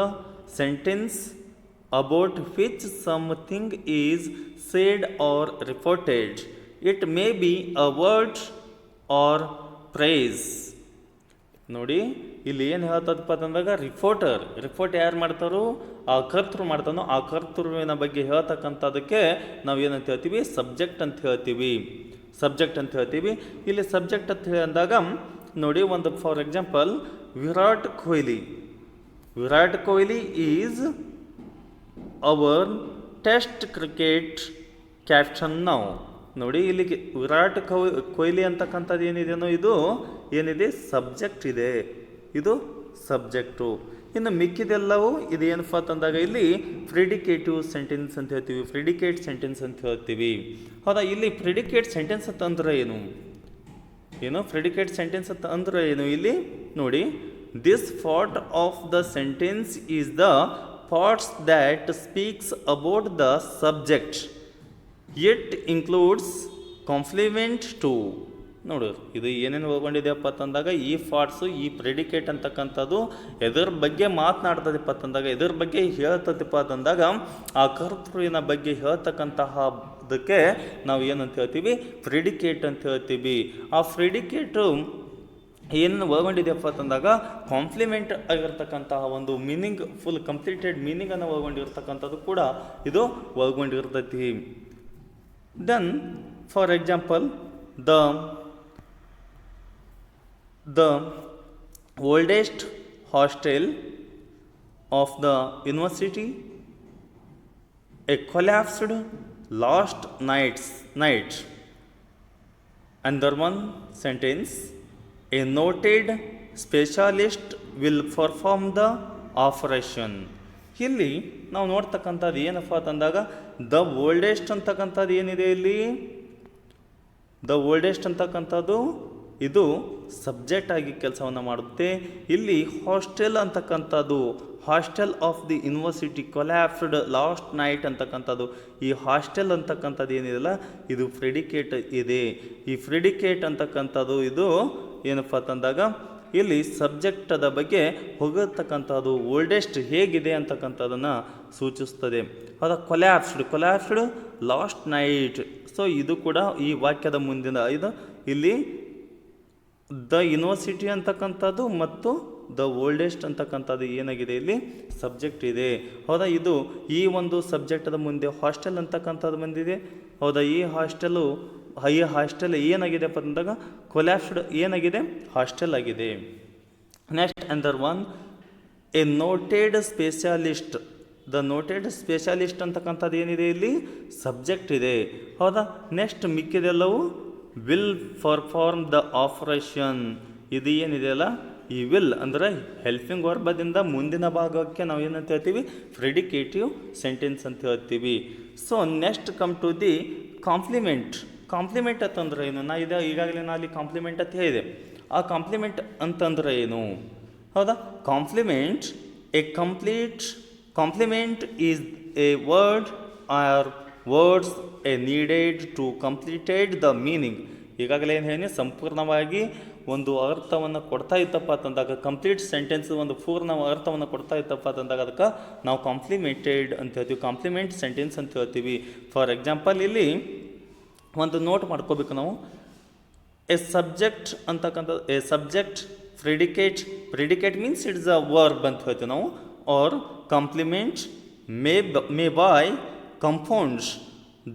sentence about which something is said or reported. It may be a word or phrase. ನೋಡಿ, ಇಲ್ಲಿ ಏನು ಹೇಳ್ತದಪ್ಪ ಅಂತಂದಾಗ, ರಿಪೋರ್ಟ್ ಯಾರು ಮಾಡ್ತಾರೋ ಆ ಕರ್ತೃ ಮಾಡ್ತಾನೋ ಆ ಕರ್ತೃವಿನ ಬಗ್ಗೆ ಹೇಳ್ತಕ್ಕಂಥದಕ್ಕೆ ನಾವು ಏನಂತ ಹೇಳ್ತೀವಿ? ಸಬ್ಜೆಕ್ಟ್ ಅಂತ ಹೇಳ್ತೀವಿ. ಇಲ್ಲಿ ಸಬ್ಜೆಕ್ಟ್ ಅಂತ ಅಂದಾಗ ನೋಡಿ, ಒಂದು for example Virat Kohli is our test cricket captain. ನಾವು ನೋಡಿ, ಇಲ್ಲಿಗೆ ವಿರಾಟ್ ಕೊಹ್ಲಿ ಅಂತಕ್ಕಂಥದ್ದು ಏನಿದೆಯೋ ಇದು ಏನಿದೆ? ಸಬ್ಜೆಕ್ಟ್ ಇದೆ. ಇದು ಸಬ್ಜೆಕ್ಟು. ಇನ್ನು ಮಿಕ್ಕಿದೆಲ್ಲವೂ ಇದು ಏನಪ್ಪ ಅಂತಂದಾಗ ಇಲ್ಲಿ ಪ್ರಿಡಿಕೇಟಿವ್ ಸೆಂಟೆನ್ಸ್ ಅಂತ ಹೇಳ್ತೀವಿ. ಹೌದಾ? ಇಲ್ಲಿ ಪ್ರಿಡಿಕೇಟ್ ಸೆಂಟೆನ್ಸ್ ಅಂತಂದ್ರೆ ಏನು? ಪ್ರಿಡಿಕೇಟ್ ಸೆಂಟೆನ್ಸ್ ಅಂತ ಅಂದ್ರೆ ಏನು? ಇಲ್ಲಿ ನೋಡಿ, this part of the sentence is the parts that speaks about the subject. It includes complement too. ನೋಡು, ಇದು ಏನೇನು ಒಳಗೊಂಡಿದೆಯಪ್ಪ ಅಂತಂದಾಗ, ಈ ಪಾರ್ಟ್ಸು, ಈ ಪ್ರೆಡಿಕೇಟ್ ಅಂತಕ್ಕಂಥದ್ದು ಎದರ ಬಗ್ಗೆ ಮಾತನಾಡ್ತದಪ್ಪ ಅಂತಂದಾಗ, ಎದರ ಬಗ್ಗೆ ಹೇಳ್ತದಪ್ಪ ಅಂತಂದಾಗ ಆ ಕರ್ತೃವಿನ ಬಗ್ಗೆ ಹೇಳ್ತಕ್ಕಂತಹದಕ್ಕೆ ನಾವು ಏನಂತ ಹೇಳ್ತೀವಿ? ಪ್ರೆಡಿಕೇಟ್ ಅಂತ ಹೇಳ್ತೀವಿ. ಆ ಪ್ರೆಡಿಕೇಟು ಏನು ಒಳಗೊಂಡಿದೆಯಪ್ಪ ಅಂತಂದಾಗ ಕಾಂಪ್ಲಿಮೆಂಟ್ ಆಗಿರ್ತಕ್ಕಂತಹ ಒಂದು ಮೀನಿಂಗ್, ಫುಲ್ ಕಂಪ್ಲೀಟೆಡ್ ಮೀನಿಂಗನ್ನು ಒಳಗೊಂಡಿರ್ತಕ್ಕಂಥದ್ದು ಕೂಡ ಇದು ಒಳಗೊಂಡಿರ್ತೈತಿ. Then for example, the oldest hostel of the university, a collapsed last night. Under one sentence, a noted specialist will perform the operation. ಇಲ್ಲಿ ನಾವು ನೋಡ್ತಕ್ಕಂಥದ್ದು ಏನಪ್ಪ ಅಂತಂದಾಗ, ದ ಓಲ್ಡೆಸ್ಟ್ ಅಂತಕ್ಕಂಥದ್ದು ಏನಿದೆ ಇಲ್ಲಿ, ದ ಓಲ್ಡೆಸ್ಟ್ ಅಂತಕ್ಕಂಥದ್ದು ಇದು ಸಬ್ಜೆಕ್ಟ್ ಆಗಿ ಕೆಲಸವನ್ನು ಮಾಡುತ್ತೆ. ಇಲ್ಲಿ ಹಾಸ್ಟೆಲ್ ಅಂತಕ್ಕಂಥದ್ದು, hostel of the university collapsed last night ಅಂತಕ್ಕಂಥದ್ದು, ಈ ಹಾಸ್ಟೆಲ್ ಅಂತಕ್ಕಂಥದ್ದು ಏನಿದೆಯಲ್ಲ ಇದು ಪ್ರೆಡಿಕೇಟ್ ಇದೆ. ಈ ಪ್ರೆಡಿಕೇಟ್ ಅಂತಕ್ಕಂಥದ್ದು ಇದು ಏನಪ್ಪ ಅಂತಂದಾಗ ಇಲ್ಲಿ ಸಬ್ಜೆಕ್ಟದ ಬಗ್ಗೆ ಹೋಗತಕ್ಕಂಥದ್ದು ಓಲ್ಡೆಸ್ಟ್ ಹೇಗಿದೆ ಅಂತಕ್ಕಂಥದ್ದನ್ನು ಸೂಚಿಸ್ತದೆ. ಅದು ಕೊಲ್ಯಾಪ್ಸ್ಡ್ ಲಾಸ್ಟ್ ನೈಟ್. ಸೊ ಇದು ಕೂಡ ಈ ವಾಕ್ಯದ ಮುಂದಿನ ಇದು ಇಲ್ಲಿ ದ ಯೂನಿವರ್ಸಿಟಿ ಅಂತಕ್ಕಂಥದ್ದು ಮತ್ತು ದ ಓಲ್ಡೆಸ್ಟ್ ಅಂತಕ್ಕಂಥದ್ದು ಏನಾಗಿದೆ ಇಲ್ಲಿ ಸಬ್ಜೆಕ್ಟ್ ಇದೆ. ಹೌದಾ? ಇದು ಈ ಒಂದು ಸಬ್ಜೆಕ್ಟದ ಮುಂದೆ ಹಾಸ್ಟೆಲ್ ಅಂತಕ್ಕಂಥದ್ದು ಬಂದಿದೆ. ಹೌದಾ? ಈ ಹಾಸ್ಟೆಲ್ ಏನಾಗಿದೆಪ್ಪ ಅಂದಾಗ ಕೊಲ್ಯಾಪ್ಸ್ಡ್ ಏನಾಗಿದೆ? ಹಾಸ್ಟೆಲ್ ಆಗಿದೆ. ನೆಕ್ಸ್ಟ್ ಅಂದರ್ one, a noted specialist. The noted specialist ಅಂತಕ್ಕಂಥದ್ದು ಏನಿದೆ ಇಲ್ಲಿ ಸಬ್ಜೆಕ್ಟ್ ಇದೆ. ಹೌದಾ? ನೆಕ್ಸ್ಟ್ ಮಿಕ್ಕಿದೆಲ್ಲವೂ ವಿಲ್ ಪರ್ಫಾರ್ಮ್ ದ ಆಪರೇಷನ್. ಇದು ಏನಿದೆಯಲ್ಲ ಈ ವಿಲ್ ಅಂದರೆ ಹೆಲ್ಪಿಂಗ್ ವರ್ಬದಿಂದ ಮುಂದಿನ ಭಾಗಕ್ಕೆ ನಾವು ಏನಂತ ಹೇಳ್ತೀವಿ? ಪ್ರೆಡಿಕೇಟಿವ್ ಸೆಂಟೆನ್ಸ್ ಅಂತ ಹೇಳ್ತೀವಿ. So next come to the complement. Complement ಅಂತಂದ್ರೆ ಏನು? ಈಗಾಗಲೇ ಅಲ್ಲಿ ಕಾಂಪ್ಲಿಮೆಂಟ್ ಅಂತ ಹೇಳಿದೆ. ಆ ಕಾಂಪ್ಲಿಮೆಂಟ್ ಅಂತಂದ್ರೆ ಏನು? ಹೌದಾ? Compliment is A word or words needed to complete the meaning. ಈಗಾಗಲೇ ಏನು ಹೇಳಿ ಸಂಪೂರ್ಣವಾಗಿ ಒಂದು ಅರ್ಥವನ್ನು ಕೊಡ್ತಾ ಇತ್ತಪ್ಪ ಅಂತಂದಾಗ ಕಂಪ್ಲೀಟ್ ಸೆಂಟೆನ್ಸ್ ಒಂದು ಪೂರ್ಣ ಅರ್ಥವನ್ನು ಕೊಡ್ತಾ ಇತ್ತಪ್ಪ ಅಂತಂದಾಗ ಅದಕ್ಕೆ ನಾವು ಕಾಂಪ್ಲಿಮೆಂಟೆಡ್ ಅಂತ ಹೇಳ್ತೀವಿ, ಕಾಂಪ್ಲಿಮೆಂಟ್ ಸೆಂಟೆನ್ಸ್ ಅಂತ ಹೇಳ್ತೀವಿ. ಫಾರ್ ಎಕ್ಸಾಂಪಲ್ ಇಲ್ಲಿ ಒಂದು ನೋಟ್ ಮಾಡ್ಕೋಬೇಕು ನಾವು. ಎ ಸಬ್ಜೆಕ್ಟ್ ಅಂತಕ್ಕಂಥದ್ದು, a subject predicate means it's a verb ಅಂತ ಹೇಳ್ತೀವಿ ನಾವು. Or complement may by compounds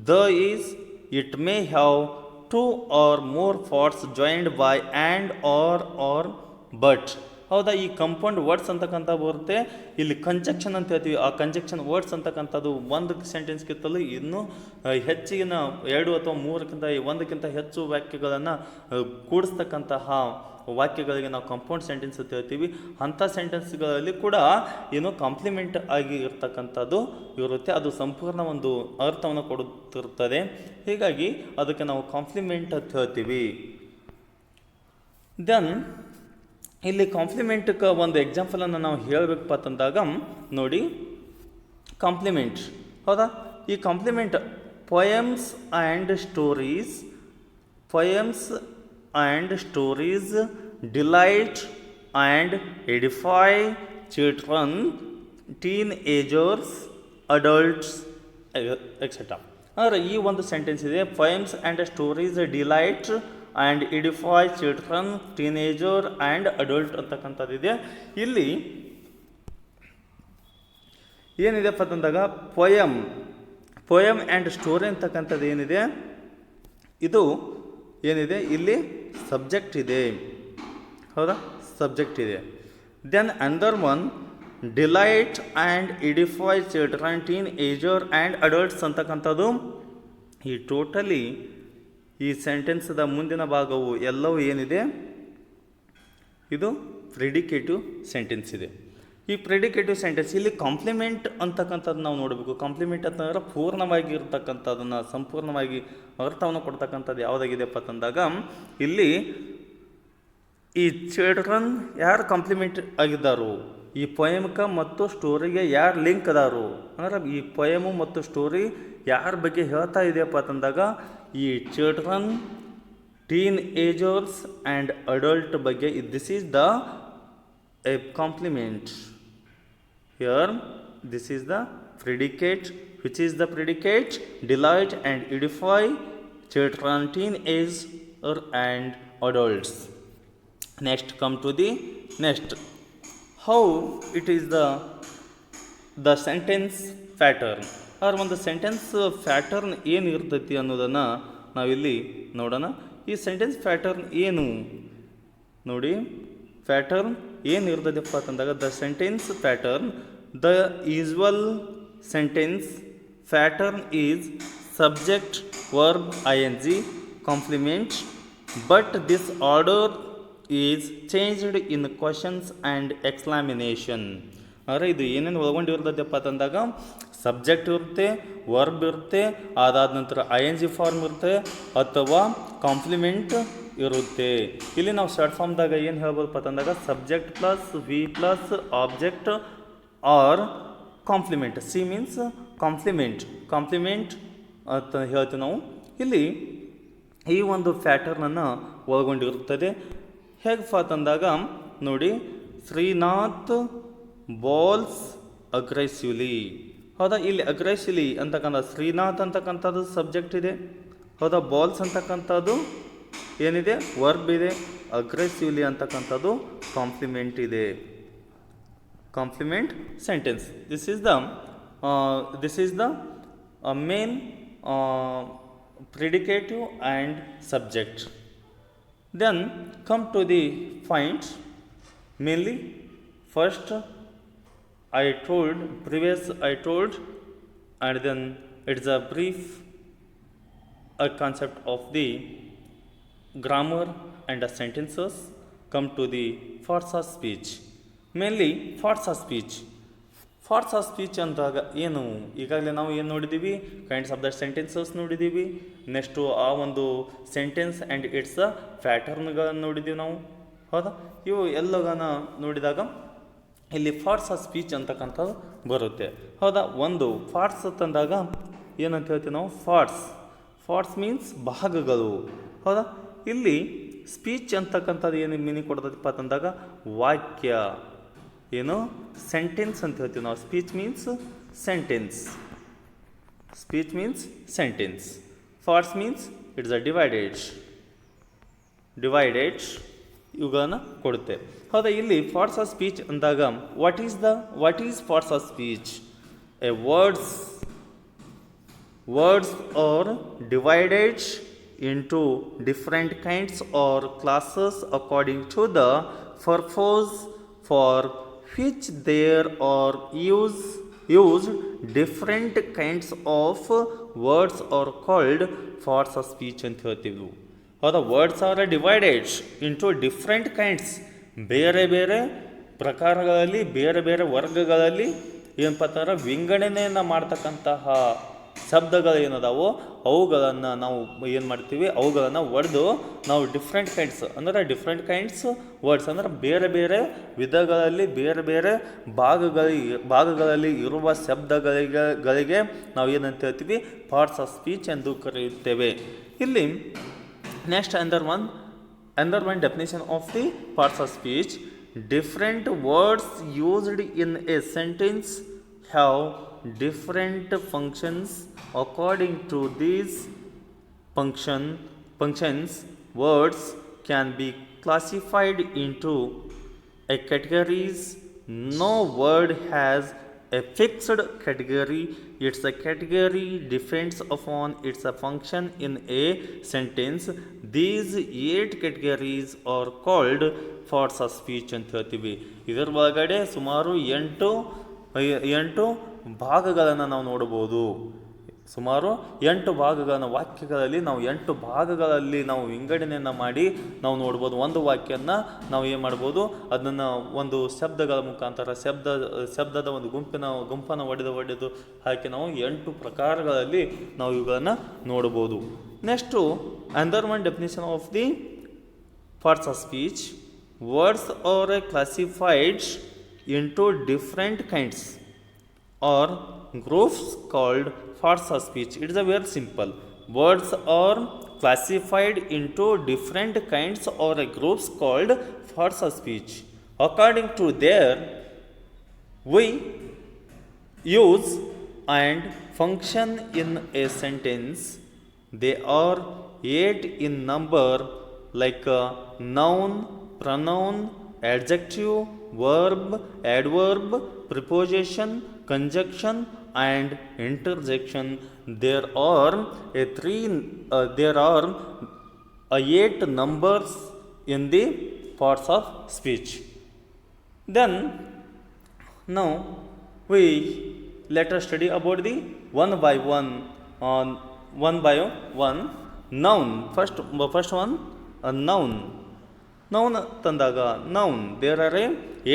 the is it may have two or more parts joined by and or but. ಹೌದಾ, ಈ ಕಂಪೌಂಡ್ ವರ್ಡ್ಸ್ ಅಂತಕ್ಕಂಥ ಬರುತ್ತೆ. ಇಲ್ಲಿ ಕಂಜಕ್ಷನ್ ಅಂತ ಹೇಳ್ತೀವಿ. ಆ ಕಂಜಕ್ಷನ್ ವರ್ಡ್ಸ್ ಅಂತಕ್ಕಂಥದ್ದು ಒಂದು ಸೆಂಟೆನ್ಸ್ಗಿಂತಲೂ ಇನ್ನೂ ಹೆಚ್ಚಿನ 2 ಅಥವಾ 3ಕ್ಕಿಂತ 1ಕ್ಕಿಂತ ಹೆಚ್ಚು ವಾಕ್ಯಗಳನ್ನು ಕೂಡಿಸ್ತಕ್ಕಂತಹ ವಾಕ್ಯಗಳಿಗೆ ನಾವು ಕಂಪೌಂಡ್ ಸೆಂಟೆನ್ಸ್ ಅಂತ ಹೇಳ್ತೀವಿ. ಅಂಥ ಸೆಂಟೆನ್ಸ್ಗಳಲ್ಲಿ ಕೂಡ ಏನೋ ಕಾಂಪ್ಲಿಮೆಂಟ್ ಆಗಿ ಇರ್ತಕ್ಕಂಥದ್ದು ಇರುತ್ತೆ. ಅದು ಸಂಪೂರ್ಣ ಒಂದು ಅರ್ಥವನ್ನು ಕೊಡುತ್ತಿರ್ತದೆ. ಹೀಗಾಗಿ ಅದಕ್ಕೆ ನಾವು ಕಾಂಪ್ಲಿಮೆಂಟ್ ಅಂತ ಹೇಳ್ತೀವಿ. ದೆನ್ ಇಲ್ಲಿ ಕಾಂಪ್ಲಿಮೆಂಟ್ಗೆ ಒಂದು ಎಕ್ಸಾಂಪಲನ್ನು ನಾವು ಹೇಳಬೇಕಪ್ಪ ಅಂತಂದಾಗ ನೋಡಿ, ಕಾಂಪ್ಲಿಮೆಂಟ್. ಹೌದಾ, ಈ complement poems and stories delight and edify children, teenagers, adults etcetera. ಅಂದರೆ ಈ ಒಂದು ಸೆಂಟೆನ್ಸ್ ಇದೆ, poems and stories delight and edify children, teenager and adult ಅಂತಕ್ಕಂಥದ್ದಿದೆ. ಇಲ್ಲಿ ಏನಿದೆಪ್ಪ ಅಂತಂದಾಗ ಪೊಯಮ್ ಆ್ಯಂಡ್ ಸ್ಟೋರಿ ಅಂತಕ್ಕಂಥದ್ದು ಏನಿದೆ, ಇದು ಏನಿದೆ ಇಲ್ಲಿ ಸಬ್ಜೆಕ್ಟ್ ಇದೆ. ಹೌದಾ, ಸಬ್ಜೆಕ್ಟ್ ಇದೆ. Then another one delight and edify children, teenager and adults ಅಂತಕ್ಕಂಥದ್ದು ಈ ಟೋಟಲಿ ಈ ಸೆಂಟೆನ್ಸ್ದ ಮುಂದಿನ ಭಾಗವು ಎಲ್ಲವೂ ಏನಿದೆ, ಇದು ಪ್ರಿಡಿಕೇಟಿವ್ ಸೆಂಟೆನ್ಸ್ ಇದೆ. ಈ ಪ್ರಿಡಿಕೇಟಿವ್ ಸೆಂಟೆನ್ಸ್ ಇಲ್ಲಿ ಕಾಂಪ್ಲಿಮೆಂಟ್ ಅಂತಕ್ಕಂಥದ್ದು ನಾವು ನೋಡಬೇಕು. ಕಾಂಪ್ಲಿಮೆಂಟ್ ಅಂತಂದ್ರೆ ಪೂರ್ಣವಾಗಿ ಇರ್ತಕ್ಕಂಥದ್ದನ್ನು, ಸಂಪೂರ್ಣವಾಗಿ ಅರ್ಥವನ್ನು ಕೊಡ್ತಕ್ಕಂಥದ್ದು ಯಾವುದಾಗಿದೆಪ್ಪ ಅಂತಂದಾಗ ಇಲ್ಲಿ ಈ ಚಿಲ್ಡ್ರನ್ ಯಾರು ಕಾಂಪ್ಲಿಮೆಂಟ್ ಆಗಿದ್ದಾರೋ, ಈ ಪೊಯಮ್ಗೆ ಮತ್ತು ಸ್ಟೋರಿಗೆ ಯಾರು ಲಿಂಕ್ ಅದಾರು ಅಂದ್ರೆ ಈ ಪೊಯಮು ಮತ್ತು ಸ್ಟೋರಿ ಯಾರ ಬಗ್ಗೆ ಹೇಳ್ತಾ ಇದೆಯಪ್ಪ ಅಂತಂದಾಗ ಈ ಚಿಲ್ಡ್ರನ್, ಟೀನ್ಏಜರ್ಸ್ ಆ್ಯಂಡ್ ಅಡಲ್ಟ್ ಬಗ್ಗೆ. This is the a complement. Here this is the predicate. Which is the predicate? Delight and edify children, teenager and adults. Next come to the next. How it is the sentence pattern or ಒಂದು sentence pattern ಏನು ಇರ್ತೈತಿ ಅನ್ನೋದನ್ನು ನಾವಿಲ್ಲಿ ನೋಡೋಣ. ಈ sentence pattern ಏನು ನೋಡಿ, pattern ಏನು ಇರ್ತೈತಪ್ಪ ಅಂತಂದಾಗ the sentence pattern, the usual sentence pattern is subject, verb, ing, complement, but this order is changed in questions and exclamation. ಅಂದರೆ ಇದು ಏನೇನು ಒಳಗೊಂಡಿರ್ತದಪ್ಪ ಅಂತಂದಾಗ ಸಬ್ಜೆಕ್ಟ್ ಇರುತ್ತೆ, ವರ್ಬ್ ಇರುತ್ತೆ, ಅದಾದ ನಂತರ ing ಫಾರ್ಮ್ ಇರುತ್ತೆ ಅಥವಾ ಕಾಂಪ್ಲಿಮೆಂಟ್ ಇರುತ್ತೆ. ಇಲ್ಲಿ ನಾವು ಶಾರ್ಟ್ ಫಾರ್ಮ್ದಾಗ ಏನು ಹೇಳ್ಬೋದಪ್ಪ ಅಂತಂದಾಗ subject plus V plus object or complement. C means complement ಅಂತ ಹೇಳ್ತೀವಿ ನಾವು. ಇಲ್ಲಿ ಈ ಒಂದು ಪ್ಯಾಟರ್ನನ್ನು ಒಳಗೊಂಡಿರುತ್ತದೆ. ಹೇಗಪ್ಪ ಅಂತಂದಾಗ ನೋಡಿ, ಶ್ರೀನಾಥ್ ಬಾಲ್ಸ್ ಅಗ್ರೆಸಿವ್ಲಿ. ಹೌದಾ, ಇಲ್ಲಿ ಅಗ್ರೆಸಿವ್ಲಿ ಅಂತಕ್ಕಂಥ ಶ್ರೀನಾಥ್ ಅಂತಕ್ಕಂಥದ್ದು ಸಬ್ಜೆಕ್ಟ್ ಇದೆ. ಹೌದಾ, ಬಾಲ್ಸ್ ಅಂತಕ್ಕಂಥದ್ದು ಏನಿದೆ ವರ್ಬ್ ಇದೆ, ಅಗ್ರೆಸಿವ್ಲಿ ಅಂತಕ್ಕಂಥದ್ದು ಕಾಂಪ್ಲಿಮೆಂಟ್ ಇದೆ. Complement sentence. This is the main predicative and subject. Then come to the points. Mainly first I told and then it's a brief concept of the grammar and the sentences. Come to the parts of speech. Mainly parts of speech ಅಂದಾಗ ಏನು, ಈಗಾಗಲೇ ನಾವು ಏನು ನೋಡಿದ್ದೀವಿ, kinds of the sentences ನೋಡಿದ್ದೀವಿ. Next ಆ ಒಂದು sentence and it's ಪ್ಯಾಟರ್ನ್ಗಳನ್ನು ನೋಡಿದ್ದೀವಿ ನಾವು. ಹೌದಾ, ಇವು ಎಲ್ಲಗನ ನೋಡಿದಾಗ ಇಲ್ಲಿ ಪಾರ್ಟ್ಸ್ ಆಫ್ ಸ್ಪೀಚ್ ಅಂತಕ್ಕಂಥದ್ದು ಬರುತ್ತೆ. ಹೌದಾ, ಒಂದು ಪಾರ್ಟ್ಸ್ ಅಂತಂದಾಗ ಏನಂತ ಹೇಳ್ತೀವಿ ನಾವು, ಪಾರ್ಟ್ಸ್ ಮೀನ್ಸ್ ಭಾಗಗಳು. ಹೌದಾ, ಇಲ್ಲಿ ಸ್ಪೀಚ್ ಅಂತಕ್ಕಂಥದ್ದು ಏನು ಮೀನಿಂಗ್ ಕೊಡ್ತದಪ್ಪ ಅಂತಂದಾಗ ವಾಕ್ಯ, ಏನು ಸೆಂಟೆನ್ಸ್ ಅಂತ ಹೇಳ್ತೀವಿ ನಾವು. Speech means sentence. Speech means sentence. Thoughts means it's a divided ಇವುಗಳನ್ನು ಕೊಡುತ್ತೆ. ಹೌದಾ, ಇಲ್ಲಿ ಪಾರ್ಟ್ಸ್ ಆಫ್ ಸ್ಪೀಚ್ ಅಂದಾಗ what is parts of speech? A words are divided into different kinds or classes according to the purpose for which there are used. Different kinds of words are called parts of speech ಅಂತ ಹೇಳ್ತೀವಿ. ಹೌದಾ, words are divided into different kinds, ಬೇರೆ ಬೇರೆ ಪ್ರಕಾರಗಳಲ್ಲಿ, ಬೇರೆ ಬೇರೆ ವರ್ಗಗಳಲ್ಲಿ ಏನಪ್ಪ ಅಂತಂದ್ರೆ ವಿಂಗಡಣೆಯನ್ನು ಮಾಡ್ತಕ್ಕಂತಹ ಶಬ್ದಗಳು ಏನದಾವೋ ಅವುಗಳನ್ನು ನಾವು ಏನು ಮಾಡ್ತೀವಿ, ಅವುಗಳನ್ನು ಒಡೆದು ನಾವು ಡಿಫ್ರೆಂಟ್ ಕೈಂಡ್ಸ್ ವರ್ಡ್ಸ್ ಅಂದರೆ ಬೇರೆ ಬೇರೆ ವಿಧಗಳಲ್ಲಿ, ಬೇರೆ ಬೇರೆ ಭಾಗಗಳಲ್ಲಿ ಇರುವ ಶಬ್ದಗಳಿಗೆ ನಾವು ಏನಂತ ಹೇಳ್ತೀವಿ, ಪಾರ್ಟ್ಸ್ ಆಫ್ ಸ್ಪೀಚ್ ಎಂದು ಕರೆಯುತ್ತೇವೆ. ಇಲ್ಲಿ next another one definition of the parts of speech. Different words used in a sentence have different functions. According to these functions, words can be classified into categories. No word has a fixed category. Its a category depends upon its a function in a sentence. These 8 categories are called parts of speech ಅಂತ ಹೇಳ್ತೀವಿ. ಇದರ ಒಳಗಡೆ ಸುಮಾರು 8 ಭಾಗಗಳನ್ನು ನಾವು ನೋಡ್ಬೋದು. ಸುಮಾರು 8 ಭಾಗಗಳನ್ನು ವಾಕ್ಯಗಳಲ್ಲಿ ನಾವು 8 ಭಾಗಗಳಲ್ಲಿ ನಾವು ವಿಂಗಡಣೆಯನ್ನು ಮಾಡಿ ನಾವು ನೋಡ್ಬೋದು. ಒಂದು ವಾಕ್ಯನ ನಾವು ಏನು ಮಾಡ್ಬೋದು, ಅದನ್ನು ಒಂದು ಶಬ್ದಗಳ ಮುಖಾಂತರ ಶಬ್ದದ ಒಂದು ಗುಂಪನ್ನು ಒಡೆದು ಹಾಕಿ ನಾವು 8 ಪ್ರಕಾರಗಳಲ್ಲಿ ನಾವು ಇವುಗಳನ್ನು ನೋಡ್ಬೋದು. Next another one definition of the parts of speech. Words are classified into different kinds or groups called parts of speech. It is a very simple. Words are classified into different kinds or groups called parts of speech. According to their we use and function in a sentence. They are 8 in number, like noun, pronoun, adjective, verb, adverb, preposition, conjunction and interjection. There are 8 numbers in the parts of speech. Then now let us study about the one by one noun. First one, a noun. Noun ತಂದಾಗ noun, there are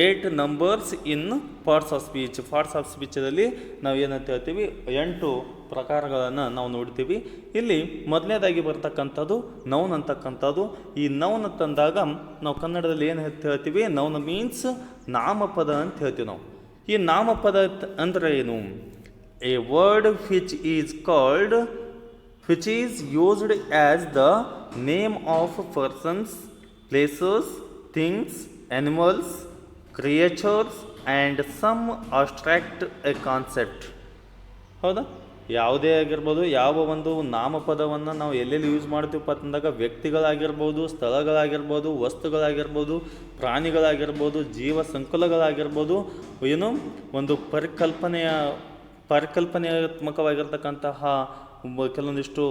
8 numbers in parts of speech. Parts of ಸ್ಪೀಚಲ್ಲಿ ನಾವು ಏನಂತ ಹೇಳ್ತೀವಿ, 8 ಪ್ರಕಾರಗಳನ್ನು ನಾವು ನೋಡ್ತೀವಿ. ಇಲ್ಲಿ ಮೊದಲನೇದಾಗಿ ಬರ್ತಕ್ಕಂಥದ್ದು ನೌನ್ ಅಂತಕ್ಕಂಥದ್ದು. ಈ ನೌನ್ ತಂದಾಗ ನಾವು ಕನ್ನಡದಲ್ಲಿ ಏನು ಹೇಳ್ತೀವಿ, ನೌನ್ ಮೀನ್ಸ್ ನಾಮಪದ ಅಂತ ಹೇಳ್ತೀವಿ ನಾವು. ಈ ನಾಮಪದ ಅಂದರೆ ಏನು? A word which is used as the name of persons, places, things, animals, creatures and some abstract concept. ಹೌದಾ, ಯಾವುದೇ ಆಗಿರ್ಬೋದು, ಯಾವ ಒಂದು ನಾಮಪದವನ್ನು ನಾವು ಎಲ್ಲೆಲ್ಲಿ ಯೂಸ್ ಮಾಡ್ತೀವಪ್ಪ ಅಂತಂದಾಗ ವ್ಯಕ್ತಿಗಳಾಗಿರ್ಬೋದು, ಸ್ಥಳಗಳಾಗಿರ್ಬೋದು, ವಸ್ತುಗಳಾಗಿರ್ಬೋದು, ಪ್ರಾಣಿಗಳಾಗಿರ್ಬೋದು, ಜೀವ ಸಂಕುಲಗಳಾಗಿರ್ಬೋದು, ಏನು ಒಂದು ಪರಿಕಲ್ಪನಾತ್ಮಕವಾಗಿರ್ತಕ್ಕಂತಹ ಕೆಲವೊಂದಿಷ್ಟು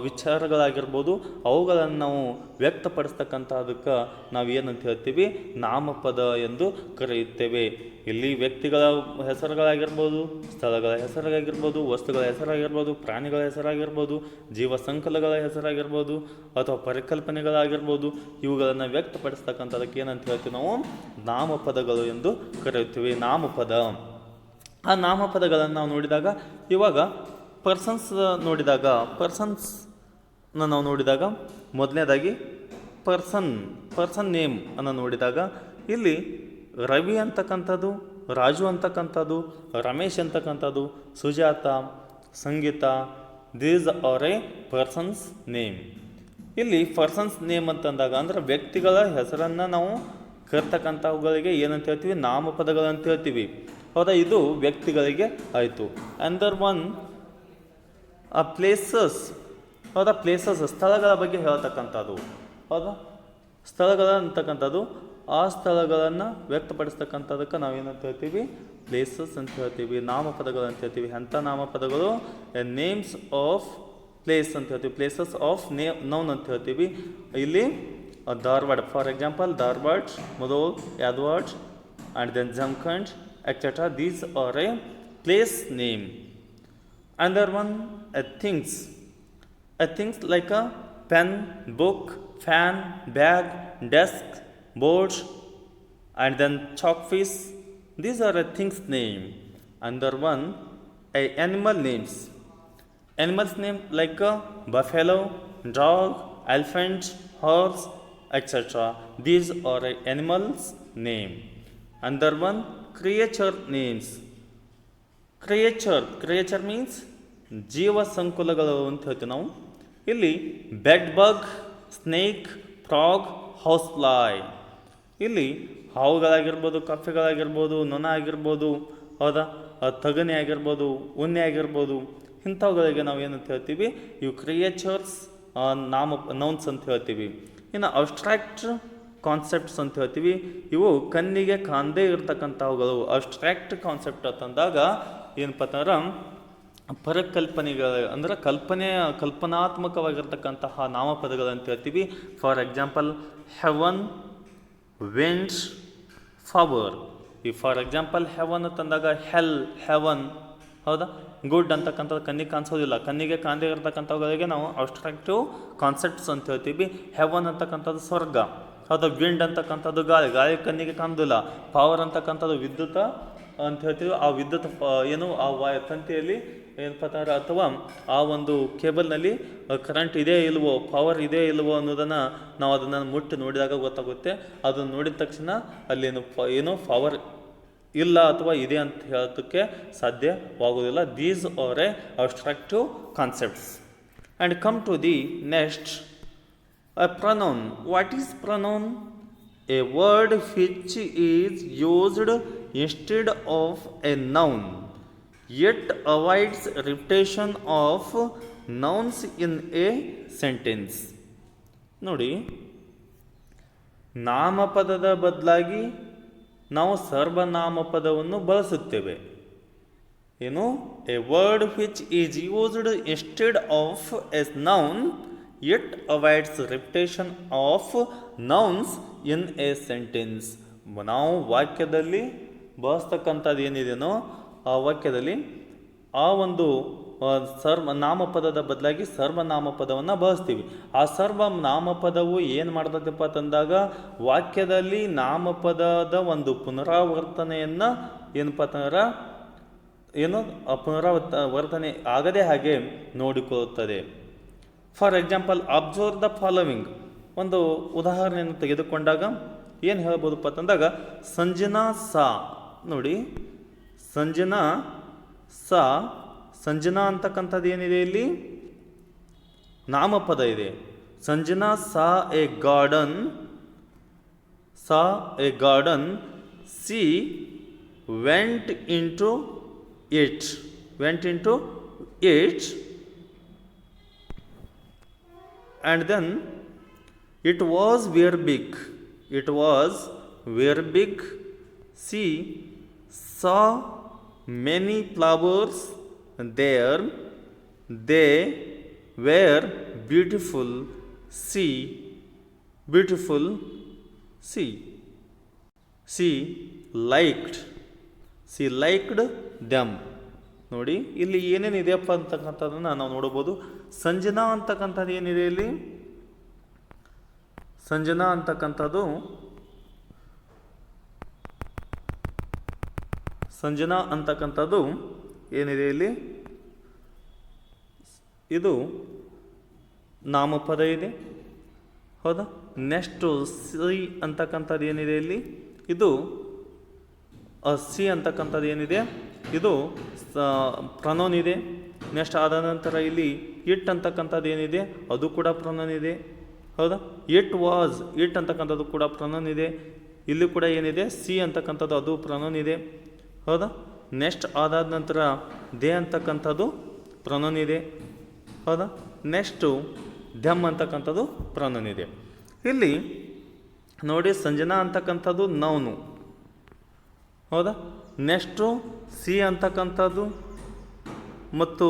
ವಿಚಾರಗಳಾಗಿರ್ಬೋದು, ಅವುಗಳನ್ನು ನಾವು ವ್ಯಕ್ತಪಡಿಸ್ತಕ್ಕಂಥದಕ್ಕೆ ನಾವು ಏನಂತ ಹೇಳ್ತೀವಿ, ನಾಮಪದ ಎಂದು ಕರೆಯುತ್ತೇವೆ. ಇಲ್ಲಿ ವ್ಯಕ್ತಿಗಳ ಹೆಸರುಗಳಾಗಿರ್ಬೋದು, ಸ್ಥಳಗಳ ಹೆಸರಾಗಿರ್ಬೋದು, ವಸ್ತುಗಳ ಹೆಸರಾಗಿರ್ಬೋದು, ಪ್ರಾಣಿಗಳ ಹೆಸರಾಗಿರ್ಬೋದು, ಜೀವ ಸಂಕುಲಗಳ ಹೆಸರಾಗಿರ್ಬೋದು ಅಥವಾ ಪರಿಕಲ್ಪನೆಗಳಾಗಿರ್ಬೋದು, ಇವುಗಳನ್ನು ವ್ಯಕ್ತಪಡಿಸ್ತಕ್ಕಂಥದಕ್ಕೆ ಏನಂತ ಹೇಳ್ತೀವಿ, ನಾವು ನಾಮಪದಗಳು ಎಂದು ಕರೆಯುತ್ತೇವೆ. ನಾಮಪದ. ಆ ನಾಮಪದಗಳನ್ನು ನಾವು ನೋಡಿದಾಗ, ಇವಾಗ ಪರ್ಸನ್ಸ್ನ ನಾವು ನೋಡಿದಾಗ ಮೊದಲನೇದಾಗಿ ಪರ್ಸನ್ ನೇಮ್ ಅನ್ನು ನೋಡಿದಾಗ ಇಲ್ಲಿ ರವಿ ಅಂತಕ್ಕಂಥದ್ದು, ರಾಜು ಅಂತಕ್ಕಂಥದ್ದು, ರಮೇಶ್ ಅಂತಕ್ಕಂಥದ್ದು, Sujata, Sangeeta, these are a persons name. ಇಲ್ಲಿ ಪರ್ಸನ್ಸ್ ನೇಮ್ ಅಂತಂದಾಗ ಅಂದ್ರೆ ವ್ಯಕ್ತಿಗಳ ಹೆಸರನ್ನು ನಾವು ಕರ್ತಕ್ಕಂಥವುಗಳಿಗೆ ಏನಂತ ಹೇಳ್ತೀವಿ, ನಾಮಪದಗಳಂತ ಹೇಳ್ತೀವಿ. ಹೌದಾ, ಇದು ವ್ಯಕ್ತಿಗಳಿಗೆ ಆಯಿತು. ಅಂದರ್ ಒನ್ ಪ್ಲೇಸಸ್. ಹೌದಾ, ಪ್ಲೇಸಸ್ ಸ್ಥಳಗಳ ಬಗ್ಗೆ ಹೇಳ್ತಕ್ಕಂಥದ್ದು. ಹೌದಾ, ಸ್ಥಳಗಳ ಅಂತಕ್ಕಂಥದ್ದು ಆ ಸ್ಥಳಗಳನ್ನು ವ್ಯಕ್ತಪಡಿಸ್ತಕ್ಕಂಥದಕ್ಕೆ ನಾವೇನಂತ ಹೇಳ್ತೀವಿ, ಪ್ಲೇಸಸ್ ಅಂತ ಹೇಳ್ತೀವಿ. ನಾಮಪದಗಳು ಅಂತ ಹೇಳ್ತೀವಿ. ಅಂಥ ನಾಮಪದಗಳು ನೇಮ್ಸ್ ಆಫ್ ಪ್ಲೇಸ್ ಅಂತ ಹೇಳ್ತೀವಿ. ಪ್ಲೇಸಸ್ ಆಫ್ ನೌನ್ ಅಂತ ಹೇಳ್ತೀವಿ. ಇಲ್ಲಿ Dharwad, for example Dharwad, Mudhol, Yadavad and then Jamkhand etcetera. These are a place name. Another one things. Things like a pen, book, fan, bag, desk, board and then chalkfish. These are a things name. Under one animal names. Animals name like a buffalo, dog, elephant, horse, etc. These are a animals name. Under one creature names. Creature means ಜೀವ ಸಂಕುಲಗಳು ಅಂತ ಹೇಳ್ತೀವಿ ನಾವು. ಇಲ್ಲಿ bed ಬಗ್, snake, frog, house fly. ಇಲ್ಲಿ ಹಾವುಗಳಾಗಿರ್ಬೋದು, ಕಪ್ಪೆಗಳಾಗಿರ್ಬೋದು, ನೊಣ ಆಗಿರ್ಬೋದು, ಹೌದಾ, ತಗಣಿ ಆಗಿರ್ಬೋದು, ಉಣ್ಣೆ ಆಗಿರ್ಬೋದು, ಇಂಥವುಗಳಿಗೆ ನಾವು ಏನಂತ ಹೇಳ್ತೀವಿ, ಇವು ಕ್ರಿಯೇಚರ್ಸ್ ನೌನ್ಸ್ ಅಂತ ಹೇಳ್ತೀವಿ. ಇನ್ನು ಅಬ್ಸ್ಟ್ರಾಕ್ಟ್ ಕಾನ್ಸೆಪ್ಟ್ಸ್ ಅಂತ ಹೇಳ್ತೀವಿ. ಇವು ಕಣ್ಣಿಗೆ ಕಾಣದೇ ಇರತಕ್ಕಂಥವುಗಳು. ಅಬ್ಸ್ಟ್ರಾಕ್ಟ್ ಕಾನ್ಸೆಪ್ಟ್ ಅಂತಂದಾಗ ಏನಪ್ಪ ಅಂತಂದ್ರೆ ಪರಿಕಲ್ಪನೆಗಳು ಅಂದ್ರೆ ಕಲ್ಪನಾತ್ಮಕವಾಗಿರ್ತಕ್ಕಂತಹ ನಾಮಪದಗಳು ಅಂತ ಹೇಳ್ತೀವಿ. For example heaven, winds, favour. ಈ ಫಾರ್ ಎಕ್ಸಾಂಪಲ್ ಹೆವನ್ ಅಂತಂದಾಗ ಹೆವನ್, ಹೌದಾ, ಗುಡ್ ಅಂತಕ್ಕಂಥದ್ದು ಕಣ್ಣಿಗೆ ಕಾಣಿಸೋದಿಲ್ಲ. ಕಣ್ಣಿಗೆ ಕಾಣದೇ ಇರತಕ್ಕಂಥವುಗಳಿಗೆ ನಾವು ಅಬ್ಸ್ಟ್ರಾಕ್ಟಿವ್ ಕಾನ್ಸೆಪ್ಟ್ಸ್ ಅಂತ ಹೇಳ್ತೀವಿ. ಹೆವನ್ ಅಂತಕ್ಕಂಥದ್ದು ಸ್ವರ್ಗ, ಹೌದಾ. ವಿಂಡ್ ಅಂತಕ್ಕಂಥದ್ದು ಗಾಳಿ ಕಣ್ಣಿಗೆ ಕಾಣೋದಿಲ್ಲ. ಪವರ್ ಅಂತಕ್ಕಂಥದ್ದು ವಿದ್ಯುತ್ ಅಂತ ಹೇಳ್ತೀವಿ. ಆ ವಿದ್ಯುತ್ ಏನು ಆ ತಂತಿಯಲ್ಲಿ ಏನಪ್ಪ ಅಂತಂದ್ರೆ ಅಥವಾ ಆ ಒಂದು ಕೇಬಲ್ನಲ್ಲಿ ಕರೆಂಟ್ ಇದೆ ಇಲ್ವೋ, ಪವರ್ ಇದೆ ಇಲ್ವೋ ಅನ್ನೋದನ್ನು ನಾವು ಅದನ್ನು ಮುಟ್ಟಿ ನೋಡಿದಾಗ ಗೊತ್ತಾಗುತ್ತೆ. ಅದನ್ನು ನೋಡಿದ ತಕ್ಷಣ ಅಲ್ಲೇನು ಏನೋ ಪವರ್ ಇಲ್ಲ ಅಥವಾ ಇದೆ ಅಂತ ಹೇಳೋದಕ್ಕೆ ಸಾಧ್ಯವಾಗೋದಿಲ್ಲ. These are a abstractive concepts. And come to the next, a pronoun. What is pronoun? A word which is used instead of a noun, yet avoids repetition of nouns in a sentence. ನೋಡಿ, ನಾಮಪದದ ಬದಲಾಗಿ ನಾವು ಸರ್ವನಾಮಪದವನ್ನು ಬಳಸುತ್ತೇವೆ. ಏನು? A word which is used instead of A noun yet avoids repetition of nouns in a sentence. ನಾವು ವಾಕ್ಯದಲ್ಲಿ ಬಳಸ್ತಕ್ಕಂಥದ್ದು ಏನಿದೆಯೋ ಆ ವಾಕ್ಯದಲ್ಲಿ ಆ ಒಂದು ನಾಮಪದದ ಬದಲಾಗಿ ಸರ್ವನಾಮಪದವನ್ನು ಬಳಸ್ತೀವಿ. ಆ ಸರ್ವನಾಮಪದವು ಏನು ಮಾಡ್ತದಪ್ಪ ಅಂತಂದಾಗ ವಾಕ್ಯದಲ್ಲಿ ನಾಮಪದದ ಒಂದು ಪುನರಾವರ್ತನೆಯನ್ನು ಏನಪ್ಪ ಅಂತಂದ್ರೆ ಪುನರಾವರ್ತನೆ ಆಗದೆ ಹಾಗೆ ನೋಡಿಕೊಳ್ಳುತ್ತದೆ. For example observe the following. ಒಂದು ಉದಾಹರಣೆಯನ್ನು ತೆಗೆದುಕೊಂಡಾಗ ಏನು ಹೇಳ್ಬೋದಪ್ಪ ಅಂತಂದಾಗ ಸಂಜನಾ ಸಾ. ನೋಡಿ, ಸಂಜನಾ ಅಂತಕ್ಕಂಥದ್ದು ಏನಿದೆ ಇಲ್ಲಿ ನಾಮಪದ ಇದೆ. ಸಂಜನಾ ಸಾ A garden, C vent into it and then it was very big. She saw many flowers there. They were beautiful. She liked them. ನೋಡಿ, ಇಲ್ಲಿ ಏನೇನಿದೆಯಪ್ಪ ಅಂತಕ್ಕಂಥದ್ದನ್ನು ನಾವು ನೋಡ್ಬೋದು. ಸಂಜನಾ ಅಂತಕ್ಕಂಥದ್ದು ಏನಿದೆ ಇಲ್ಲಿ, ಸಂಜನಾ ಅಂತಕ್ಕಂಥದ್ದು ಏನಿದೆ ಇಲ್ಲಿ, ಇದು ನಾಮಪದ ಇದೆ, ಹೌದಾ. ನೆಕ್ಸ್ಟು ಸಿ ಅಂತಕ್ಕಂಥದ್ದು ಏನಿದೆ ಇಲ್ಲಿ, ಇದು ಸಿ ಅಂತಕ್ಕಂಥದ್ದು ಏನಿದೆ ಇದು ಪ್ರನೌನ್ ಇದೆ. ನೆಕ್ಸ್ಟ್ ಆದ ನಂತರ ಇಲ್ಲಿ ಇಟ್ ಅಂತಕ್ಕಂಥದ್ದು ಏನಿದೆ ಅದು ಕೂಡ ಪ್ರನೌನ್ ಇದೆ. ಹೌದಾ. ಇಟ್ ಅಂತಕ್ಕಂಥದ್ದು ಕೂಡ ಪ್ರನೌನ್ ಇದೆ. ಇಲ್ಲಿ ಕೂಡ ಏನಿದೆ ಸಿ ಅಂತಕ್ಕಂಥದ್ದು ಅದು ಪ್ರನೌನ್ ಇದೆ. ಹೌದಾ. ನೆಕ್ಸ್ಟ್ ಅದಾದ ನಂತರ ದೇ ಅಂತಕ್ಕಂಥದ್ದು ಪ್ರನೌನ್ ಇದೆ. ಹೌದಾ. ನೆಕ್ಸ್ಟು ದ್ಯಮ್ ಅಂತಕ್ಕಂಥದ್ದು ಪ್ರನೌನ್ ಇದೆ. ಇಲ್ಲಿ ನೋಡಿ ಸಂಜನಾ ಅಂತಕ್ಕಂಥದ್ದು ನೌನು. ಹೌದಾ. ನೆಕ್ಸ್ಟು ಸಿ ಅಂತಕ್ಕಂಥದ್ದು ಮತ್ತು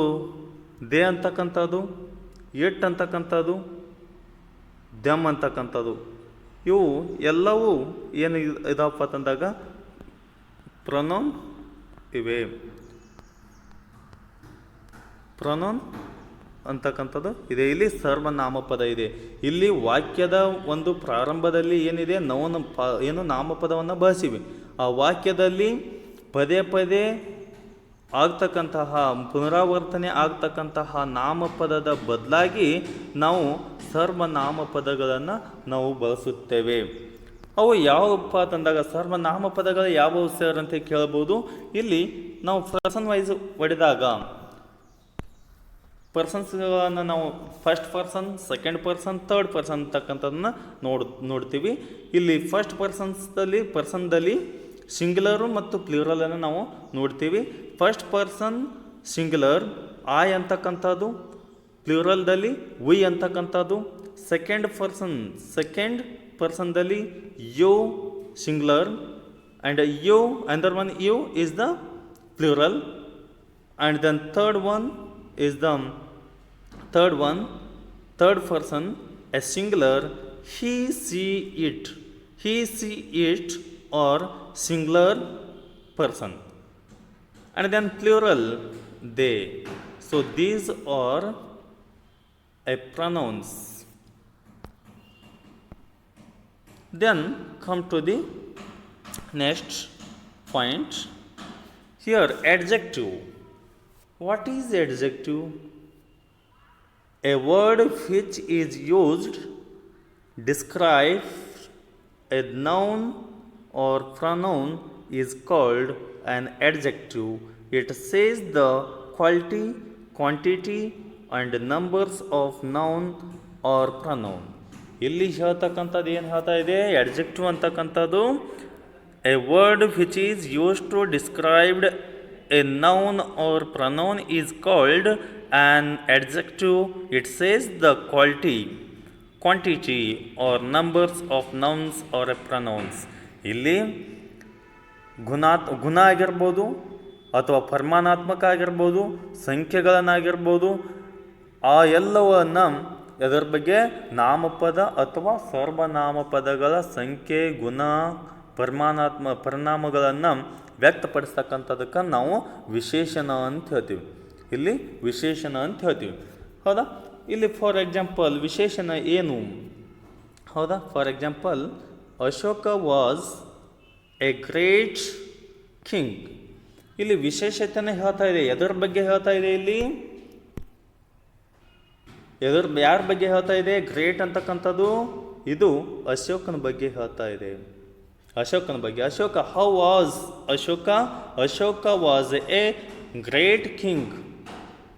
ದೇ ಅಂತಕ್ಕಂಥದ್ದು, ಇಟ್ ಅಂತಕ್ಕಂಥದ್ದು, ದ್ಯಮ್ ಅಂತಕ್ಕಂಥದ್ದು ಇವು ಎಲ್ಲವೂ ಏನು ಇದಪ್ಪ ಅಂತಂದಾಗ ಪ್ರನೌನ್ ಇವೆ. ಪ್ರನೌನ್ ಅಂತಕ್ಕಂಥದ್ದು ಇದೆ. ಇಲ್ಲಿ ಸರ್ವನಾಮಪದ ಇದೆ. ಇಲ್ಲಿ ವಾಕ್ಯದ ಒಂದು ಪ್ರಾರಂಭದಲ್ಲಿ ಏನಿದೆ ಏನು ನಾಮಪದವನ್ನು ಬಳಸಿವಿ. ಆ ವಾಕ್ಯದಲ್ಲಿ ಪದೇ ಪದೇ ಆಗ್ತಕ್ಕಂತಹ ಪುನರಾವರ್ತನೆ ಆಗ್ತಕ್ಕಂತಹ ನಾಮಪದದ ಬದಲಾಗಿ ನಾವು ಸರ್ವನಾಮಪದಗಳನ್ನು ನಾವು ಬಳಸುತ್ತೇವೆ. ಅವು ಯಾವಪ್ಪ ಅಂತಂದಾಗ ಸರ್ವನಾಮಪದಗಳು ಯಾವುವು ಸರ್ ಅಂತ ಕೇಳ್ಬೋದು. ಇಲ್ಲಿ ನಾವು ಪರ್ಸನ್ ವೈಸ್ ಹೊಡೆದಾಗ ಪರ್ಸನ್ಸ್ಗಳನ್ನು ನಾವು first person, second person, third person ಅಂತಕ್ಕಂಥದ್ದನ್ನ ನೋಡ್ತೀವಿ. ಇಲ್ಲಿ ಫಸ್ಟ್ ಪರ್ಸನ್ದಲ್ಲಿ ಸಿಂಗ್ಯುಲರು ಮತ್ತು ಪ್ಲೂರಲನ್ನು ನಾವು ನೋಡ್ತೀವಿ. ಫಸ್ಟ್ ಪರ್ಸನ್ ಸಿಂಗ್ಯುಲರ್ ಐ ಅಂತಕ್ಕಂಥದ್ದು, ಪ್ಲೂರಲ್ದಲ್ಲಿ ವಿ ಅಂತಕ್ಕಂಥದ್ದು. ಸೆಕೆಂಡ್ ಪರ್ಸನ್ದಲ್ಲಿ you singular and you another one you is the plural and then third person a singular he see it or singular person, and then plural they. So these are a pronouns. Then come to the next point. Here adjective. What is adjective? A word which is used describe a noun or pronoun is called an adjective. It says the quality, quantity and numbers of noun or pronoun. ಇಲ್ಲಿ ಹೇಳ್ತಕ್ಕಂಥದ್ದು ಏನು ಹೇಳ್ತಾ ಇದೆ? adjective ಅಂತಕ್ಕಂಥದ್ದು a word which is used to describe a noun or pronoun is called an adjective. It says the quality, quantity or numbers of nouns or pronouns. ಇಲ್ಲಿ ಗುಣ ಆಗಿರ್ಬೋದು ಅಥವಾ ಪರಿಮಾಣಾತ್ಮಕ ಆಗಿರ್ಬೋದು, ಸಂಖ್ಯೆಗಳನ್ನಾಗಿರ್ಬೋದು, ಆ ಎಲ್ಲವನ್ನು ಅದರ ಬಗ್ಗೆ ನಾಮಪದ ಅಥವಾ ಸರ್ವನಾಮಪದಗಳ ಸಂಖ್ಯೆ, ಗುಣ, ಪರಿಣಾಮಗಳನ್ನು ವ್ಯಕ್ತಪಡಿಸ್ತಕ್ಕಂಥದಕ್ಕೆ ನಾವು ವಿಶೇಷಣ ಅಂತ ಹೇಳ್ತೀವಿ. ಇಲ್ಲಿ ವಿಶೇಷಣ ಅಂತ ಹೇಳ್ತೀವಿ. ಹೌದಾ. ಇಲ್ಲಿ ಫಾರ್ ಎಕ್ಸಾಂಪಲ್ ವಿಶೇಷಣ ಏನು? ಹೌದಾ. For example Ashoka was A great king. ಇಲ್ಲಿ ವಿಶೇಷತೆನೇ ಹೇಳ್ತಾ ಇದೆ. ಎದರ ಬಗ್ಗೆ ಹೇಳ್ತಾ ಇದೆ? ಇಲ್ಲಿ ಯಾರ ಬಗ್ಗೆ ಹೇಳ್ತಾ ಇದೆ? ಗ್ರೇಟ್ ಅಂತಕ್ಕಂಥದ್ದು ಇದು ಅಶೋಕನ ಬಗ್ಗೆ ಹೇಳ್ತಾ ಇದೆ. ಅಶೋಕನ ಬಗ್ಗೆ. How was Ashoka was A great king.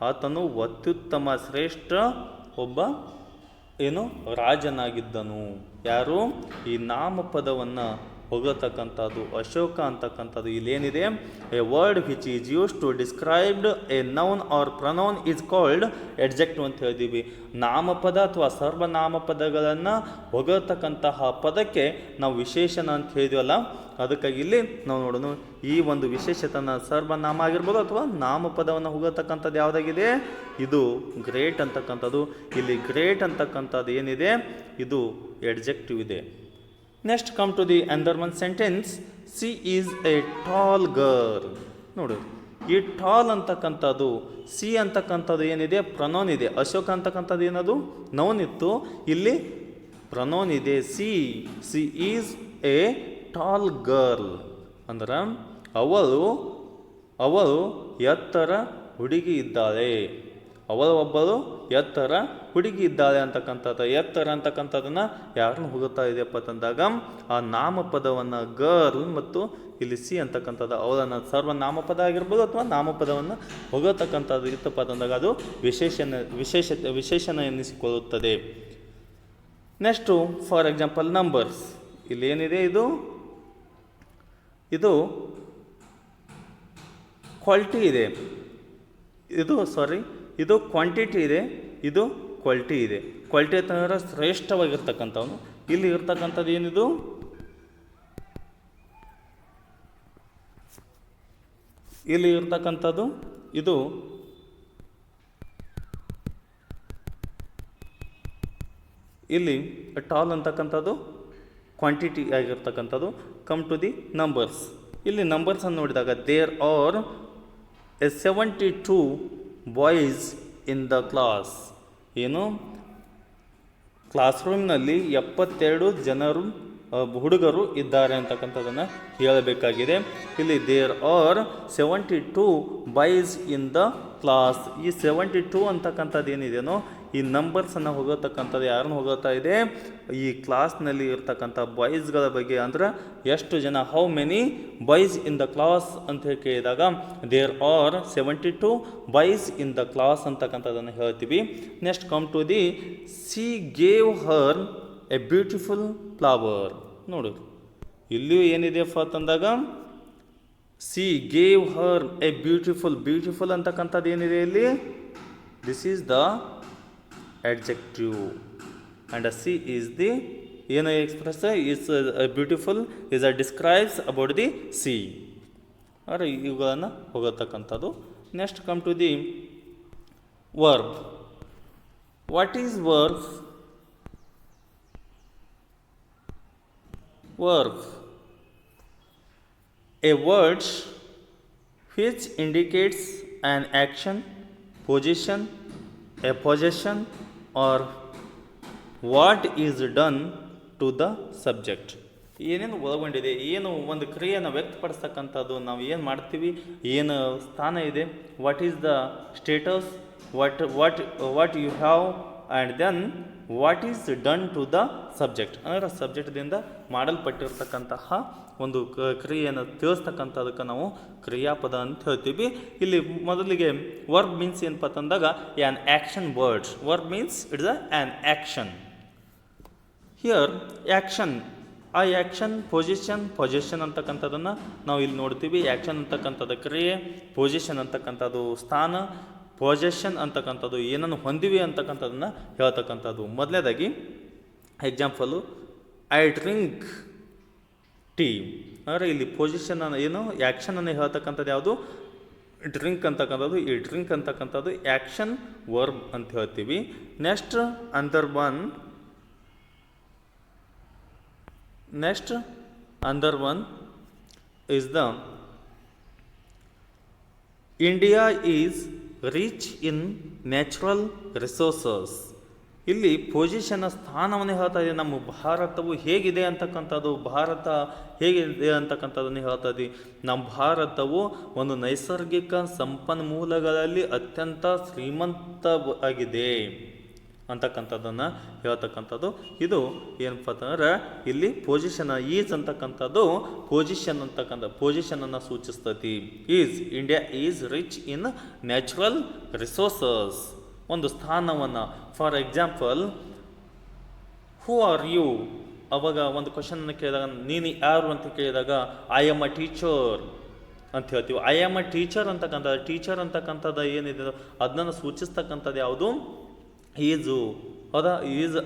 ಆತನು ಅತ್ಯುತ್ತಮ ಶ್ರೇಷ್ಠ ಒಬ್ಬ ರಾಜನಾಗಿದ್ದನು. ಯಾರು? ಈ ನಾಮಪದವನ್ನು ಹೋಗತಕ್ಕಂಥದ್ದು ಅಶೋಕ ಅಂತಕ್ಕಂಥದ್ದು. ಇಲ್ಲೇನಿದೆ? A word which is use to described a noun or pronoun is called adjective ಅಂತ ಹೇಳಿದ್ದೀವಿ. ನಾಮಪದ ಅಥವಾ ಸರ್ವನಾಮಪದಗಳನ್ನು ಹೊಗತಕ್ಕಂತಹ ಪದಕ್ಕೆ ನಾವು ವಿಶೇಷಣ ಅಂತ ಹೇಳಿದ್ವಲ್ಲ, ಅದಕ್ಕಾಗಿ ಇಲ್ಲಿ ನಾವು ನೋಡೋಣ. ಈ ಒಂದು ವಿಶೇಷತನ ಸರ್ವನಾಮ ಆಗಿರ್ಬೋದು ಅಥವಾ ನಾಮಪದವನ್ನು ಹೋಗತಕ್ಕಂಥದ್ದು ಯಾವುದಾಗಿದೆ? ಇದು ಗ್ರೇಟ್ ಅಂತಕ್ಕಂಥದ್ದು. ಇಲ್ಲಿ ಗ್ರೇಟ್ ಅಂತಕ್ಕಂಥದ್ದು ಏನಿದೆ? ಇದು ಎಡ್ಜೆಕ್ಟಿವ್ ಇದೆ. ನೆಕ್ಸ್ಟ್ ಕಮ್ ಟು ದಿ ಅಂದರ್ one sentence. C is A tall girl. ನೋಡಿ, ಈ ಟಾಲ್ ಅಂತಕ್ಕಂಥದ್ದು, ಸಿ ಅಂತಕ್ಕಂಥದ್ದು ಏನಿದೆ? ಪ್ರನೌನ್ ಇದೆ. ಅಶೋಕ ಅಂತಕ್ಕಂಥದ್ದು ಏನದು? ನೌನ್ ಇತ್ತು. ಇಲ್ಲಿ ಪ್ರನೌನ್ ಇದೆ. C is A tall girl ಅಂದ್ರೆ ಅವಳು ಎತ್ತರ ಹುಡುಗಿ ಇದ್ದಾಳೆ. ಒಬ್ಬಳು ಎತ್ತರ ಹುಡುಗಿ ಇದ್ದಾಳೆ ಅಂತಕ್ಕಂಥದ್ದು. ಎತ್ತರ ಅಂತಕ್ಕಂಥದ್ದನ್ನು ಯಾರನ್ನು ಹೋಗುತ್ತಾ ಇದೆಯಪ್ಪ ಅಂತಂದಾಗ ಆ ನಾಮಪದವನ್ನು ಗರ್ಲ್ ಮತ್ತು ಇಲ್ಲಿ ಸಿ ಅಂತಕ್ಕಂಥದ್ದು ಅವಳನ್ನು ಸರ್ವನಾಮಪದ ಆಗಿರ್ಬೋದು ಅಥವಾ ನಾಮಪದವನ್ನು ಹೋಗತಕ್ಕಂಥದ್ದು ಇತ್ತಪ್ಪ ಅಂತಂದಾಗ ಅದು ವಿಶೇಷಣ ಎನ್ನಿಸಿಕೊಳ್ಳುತ್ತದೆ. Next for example numbers. ಇಲ್ಲಿ ಏನಿದೆ, ಇದು ಇದು ಕ್ವಾಲಿಟಿ ಇದೆ, ಇದು ಕ್ವಾಂಟಿಟಿ ಇದೆ, ಇದು ಕ್ವಾಲಿಟಿ ಇದೆ. ಕ್ವಾಲಿಟಿ ಅಂತಂದ್ರೆ ಶ್ರೇಷ್ಠವಾಗಿರ್ತಕ್ಕಂಥವನು. ಇಲ್ಲಿ ಇರ್ತಕ್ಕಂಥದ್ದು ಏನಿದು, ಇಲ್ಲಿ ಇರ್ತಕ್ಕಂಥದ್ದು ಇದು ಇಲ್ಲಿ ಟಾಲ್ ಅಂತಕ್ಕಂಥದ್ದು ಕ್ವಾಂಟಿಟಿ ಆಗಿರ್ತಕ್ಕಂಥದ್ದು. Come to the numbers. ಇಲ್ಲಿ ನಂಬರ್ಸನ್ನು ನೋಡಿದಾಗ there are 72 boys in the class. ಏನು, ಕ್ಲಾಸ್ ರೂಮ್ನಲ್ಲಿ 72 ಜನರು ಹುಡುಗರು ಇದ್ದಾರೆ ಅಂತಕ್ಕಂಥದ್ದನ್ನು ಹೇಳಬೇಕಾಗಿದೆ. ಇಲ್ಲಿ there are 72 boys in the class. ಈ 72 ಅಂತಕ್ಕಂಥದ್ದು ಏನಿದೆಯೋ ಈ ನಂಬರ್ಸನ್ನು ಹೋಗತಕ್ಕಂಥದ್ದು ಯಾರನ್ನು ಹೋಗುತ್ತಾ ಇದೆ, ಈ ಕ್ಲಾಸ್ನಲ್ಲಿ ಇರ್ತಕ್ಕಂಥ ಬಾಯ್ಸ್ಗಳ ಬಗ್ಗೆ. ಅಂದ್ರೆ ಎಷ್ಟು ಜನ, how many boys in the class ಅಂತ ಹೇಳಿ ಕೇಳಿದಾಗ there are 72 boys in the class ಅಂತಕ್ಕಂಥದ್ದನ್ನು ಹೇಳ್ತೀವಿ. Next come to the she gave her a beautiful flower. ನೋಡು, ಇಲ್ಲಿಯೂ ಏನಿದೆಯಪ್ಪ ಅಂತಂದಾಗ she gave her a beautiful ಅಂತಕ್ಕಂಥದ್ದು ಏನಿದೆ ಇಲ್ಲಿ, this is the adjective and a C is the ಏನು express is beautiful is a describes about the sea. ಆದರೆ ಇವುಗಳನ್ನು ಹೋಗತಕ್ಕಂಥದ್ದು. Next come to the verb. What is verb? Verb a word which indicates an action, position, a possession or what is done to the subject. ಏನೇನು ಒಳಗೊಂಡಿದೆ, ಏನು ಒಂದು ಕ್ರಿಯೆಯನ್ನು ವ್ಯಕ್ತಪಡಿಸ್ತಕ್ಕಂಥದ್ದು, ನಾವು ಏನು ಮಾಡ್ತೀವಿ, ಏನು ಸ್ಥಾನ ಇದೆ, what is the status, what you have and then what is done to the subject. ಅಂದರೆ ಸಬ್ಜೆಕ್ಟ್ದಿಂದ ಮಾಡಲ್ಪಟ್ಟಿರ್ತಕ್ಕಂತಹ ಒಂದು ಕ್ರಿಯೆಯನ್ನು ತಿಳಿಸ್ತಕ್ಕಂಥದಕ್ಕೆ ನಾವು ಕ್ರಿಯಾಪದ ಅಂತ ಹೇಳ್ತೀವಿ. ಇಲ್ಲಿ ಮೊದಲಿಗೆ ವರ್ಬ್ ಮೀನ್ಸ್ ಏನಪ್ಪ ಅಂತಂದಾಗ an action words. Verb means it's an action. Here action, ಆ ಆ್ಯಕ್ಷನ್, ಪೊಸಿಷನ್ ಅಂತಕ್ಕಂಥದ್ದನ್ನು ನಾವು ಇಲ್ಲಿ ನೋಡ್ತೀವಿ. ಆ್ಯಕ್ಷನ್ ಅಂತಕ್ಕಂಥದ್ದು ಕ್ರಿಯೆ, ಪೊಸಿಷನ್ ಅಂತಕ್ಕಂಥದ್ದು ಸ್ಥಾನ, ಪೊಸೆಷನ್ ಅಂತಕ್ಕಂಥದ್ದು ಏನನ್ನು ಹೊಂದಿವಿ ಅಂತಕ್ಕಂಥದ್ದನ್ನು ಹೇಳ್ತಕ್ಕಂಥದ್ದು. ಮೊದಲನೇದಾಗಿ ಎಕ್ಸಾಂಪಲು, ಐ ಡ್ರಿಂಕ್ ಟೀ. ಅಂದರೆ ಇಲ್ಲಿ ಪೊಸಿಷನ್ ಏನು, ಆ್ಯಕ್ಷನನ್ನು ಹೇಳ್ತಕ್ಕಂಥದ್ದು ಯಾವುದು, ಡ್ರಿಂಕ್ ಅಂತಕ್ಕಂಥದ್ದು. ಈ ಡ್ರಿಂಕ್ ಅಂತಕ್ಕಂಥದ್ದು ಆ್ಯಕ್ಷನ್ ವರ್ಬ್ ಅಂತ ಹೇಳ್ತೀವಿ. ನೆಕ್ಸ್ಟ್ ಅಂದರ್ one is the India is rich in natural resources. ಇಲ್ಲಿ ಪೊಸಿಷನ್ನ ಸ್ಥಾನವನ್ನು ಹೇಳ್ತಾ ಇದೆ. ನಮ್ಮ ಭಾರತವು ಹೇಗಿದೆ ಅಂತಕ್ಕಂಥದ್ದು, ಭಾರತ ಹೇಗಿದೆ ಅಂತಕ್ಕಂಥದ್ದನ್ನು ಹೇಳ್ತಾ ಇದೆ. ನಮ್ಮ ಭಾರತವು ಒಂದು ನೈಸರ್ಗಿಕ ಸಂಪನ್ಮೂಲಗಳಲ್ಲಿ ಅತ್ಯಂತ ಶ್ರೀಮಂತವಾಗಿದೆ ಅಂತಕ್ಕಂಥದ್ದನ್ನು ಹೇಳ್ತಕ್ಕಂಥದ್ದು. ಇದು ಏನಪ್ಪ ಅಂತಂದ್ರೆ ಇಲ್ಲಿ ಪೊಸಿಷನ್ ಈಸ್ ಅಂತಕ್ಕಂಥದ್ದು ಪೊಸಿಷನನ್ನು ಸೂಚಿಸ್ತತಿ. India is rich in natural resources, ಒಂದು ಸ್ಥಾನವನ್ನು. For example, who are you? ಅವಾಗ ಒಂದು ಕ್ವಶನನ್ನು ಕೇಳಿದಾಗ ನೀನು ಯಾರು ಅಂತ ಕೇಳಿದಾಗ ಐ ಆಮ್ ಅ ಟೀಚರ್ ಅಂತ ಹೇಳ್ತೀವಿ. ಐ ಆಮ್ ಅ ಟೀಚರ್ ಅಂತಕ್ಕಂಥದ್ದು, ಟೀಚರ್ ಅಂತಕ್ಕಂಥದ್ದು ಏನಿದೆ ಅದನ್ನು ಸೂಚಿಸ್ತಕ್ಕಂಥದ್ದು ಯಾವುದು, ಈಜು. ಹೌದಾ, ಈಸ್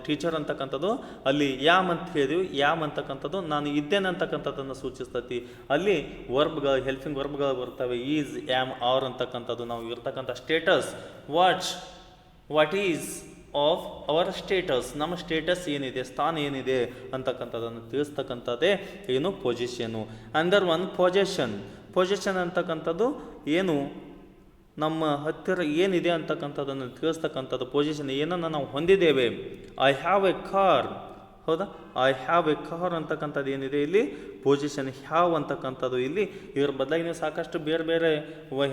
ಟೀಚರ್ ಅಂತಕ್ಕಂಥದ್ದು. ಅಲ್ಲಿ ಯಾಮ್ ಅಂತ ಹೇಳಿದ್ವಿ, ಯಾಮ್ ಅಂತಕ್ಕಂಥದ್ದು ನಾನು ಇದ್ದೇನೆ ಅಂತಕ್ಕಂಥದ್ದನ್ನು ಸೂಚಿಸ್ತತಿ. ಅಲ್ಲಿ ವರ್ಬ್ಗಳು, ಹೆಲ್ಪಿಂಗ್ ವರ್ಬ್ಗಳು ಬರ್ತವೆ, ಈಸ್, ಯಾಮ್, ಆರ್ ಅಂತಕ್ಕಂಥದ್ದು. ನಾವು ಇರ್ತಕ್ಕಂಥ status, what is of our status, ನಮ್ಮ ಸ್ಟೇಟಸ್ ಏನಿದೆ, ಸ್ಥಾನ ಏನಿದೆ ಅಂತಕ್ಕಂಥದ್ದನ್ನು ತಿಳಿಸ್ತಕ್ಕಂಥದ್ದೇ ಏನು, ಪೊಸಿಷನು. ಅಂದರ್ ಒನ್ ಪೊಸಿಷನ್ ಅಂತಕ್ಕಂಥದ್ದು ಏನು, ನಮ್ಮ ಹತ್ತಿರ ಏನಿದೆ ಅಂತಕ್ಕಂಥದ್ದನ್ನು ತಿಳಿಸ್ತಕ್ಕಂಥದ್ದು. ಪೊಸಿಷನ್ ಏನನ್ನು ನಾವು ಹೊಂದಿದ್ದೇವೆ. I have A car. ಹೌದಾ, ಐ ಹ್ಯಾವ್ ಎ ಕಾರ್ ಅಂತಕ್ಕಂಥದ್ದು ಏನಿದೆ ಇಲ್ಲಿ ಪೊಸಿಷನ್. ಹ್ಯಾವ್ ಅಂತಕ್ಕಂಥದ್ದು ಇಲ್ಲಿ ಇದರ ಬದಲಾಗಿ ನೀವು ಸಾಕಷ್ಟು ಬೇರೆ ಬೇರೆ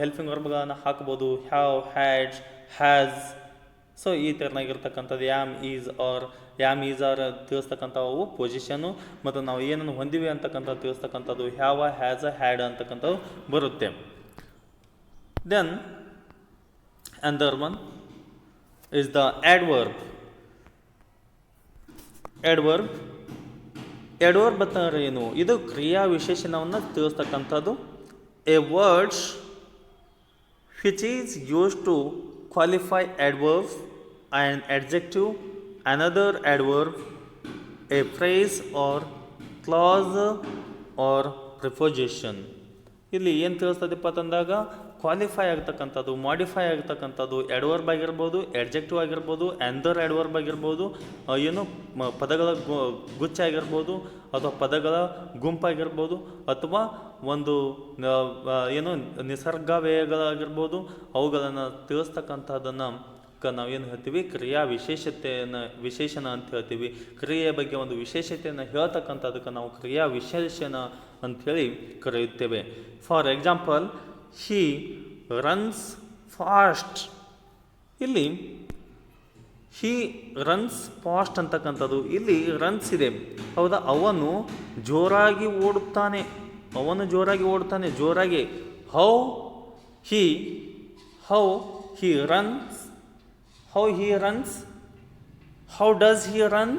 ಹೆಲ್ಪಿಂಗ್ ವರ್ಬ್ಗಳನ್ನು ಹಾಕ್ಬೋದು. Have, had, has. ಸೊ ಈ ಥರನಾಗಿರ್ತಕ್ಕಂಥದ್ದು ಯಾಮ್, ಈಸ್ ಆರ್ ತಿಳಿಸ್ತಕ್ಕಂಥವು ಪೊಸಿಷನು. ಮತ್ತು ನಾವು ಏನನ್ನು ಹೊಂದಿವಿ ಅಂತಕ್ಕಂಥದ್ದು ತಿಳಿಸ್ತಕ್ಕಂಥದ್ದು ಹ್ಯಾವ, ಹ್ಯಾಸ್, ಹ್ಯಾಡ್ ಅಂತಕ್ಕಂಥದ್ದು ಬರುತ್ತೆ. Then another one is the adverb. Adverb. Adverb ಅಂತಂದ್ರೆ ಏನು? ಇದು ಕ್ರಿಯಾ ವಿಶೇಷಣವನ್ನು ತಿಳಿಸ್ತಕ್ಕಂಥದ್ದು. A words which is used to qualify adverbs, an adjective, another adverb, a phrase or clause or preposition. ಇಲ್ಲಿ ಏನು ತಿಳಿಸ್ತದಪ್ಪ ಅಂತಂದಾಗ ಕ್ವಾಲಿಫೈ ಆಗ್ತಕ್ಕಂಥದ್ದು, ಮಾಡಿಫೈ ಆಗ್ತಕ್ಕಂಥದ್ದು ಎಡ್ವರ್ಬ್ ಆಗಿರ್ಬೋದು, ಎಡ್ಜೆಕ್ಟಿವ್ ಆಗಿರ್ಬೋದು, ಆ್ಯಂದರ್ ಎಡ್ವರ್ಬ್ ಆಗಿರ್ಬೋದು, ಏನು ಪದಗಳ ಗುಚ್ಛ ಆಗಿರ್ಬೋದು, ಅಥವಾ ಪದಗಳ ಗುಂಪಾಗಿರ್ಬೋದು, ಅಥವಾ ಒಂದು ಏನು ನಿಸರ್ಗವ್ಯಯಗಳಾಗಿರ್ಬೋದು, ಅವುಗಳನ್ನು ತಿಳಿಸ್ತಕ್ಕಂಥದ್ದನ್ನು ನಾವೇನು ಹೇಳ್ತೀವಿ? ಕ್ರಿಯಾ ವಿಶೇಷಣ ಅಂತ ಹೇಳ್ತೀವಿ. ಕ್ರಿಯೆಯ ಬಗ್ಗೆ ಒಂದು ವಿಶೇಷತೆಯನ್ನು ಹೇಳ್ತಕ್ಕಂಥದಕ್ಕೆ ನಾವು ಕ್ರಿಯಾ ವಿಶೇಷಣ ಅಂಥೇಳಿ ಕರೆಯುತ್ತೇವೆ. For example, he runs fast. ಇಲ್ಲಿ ಹಿ ರನ್ಸ್ ಫಾಸ್ಟ್ ಅಂತಕ್ಕಂಥದ್ದು, ಇಲ್ಲಿ ರನ್ಸ್ ಇದೆ, ಹೌದಾ? ಅವನು ಜೋರಾಗಿ ಓಡುತ್ತಾನೆ, ಜೋರಾಗಿ. How he runs, how does he run?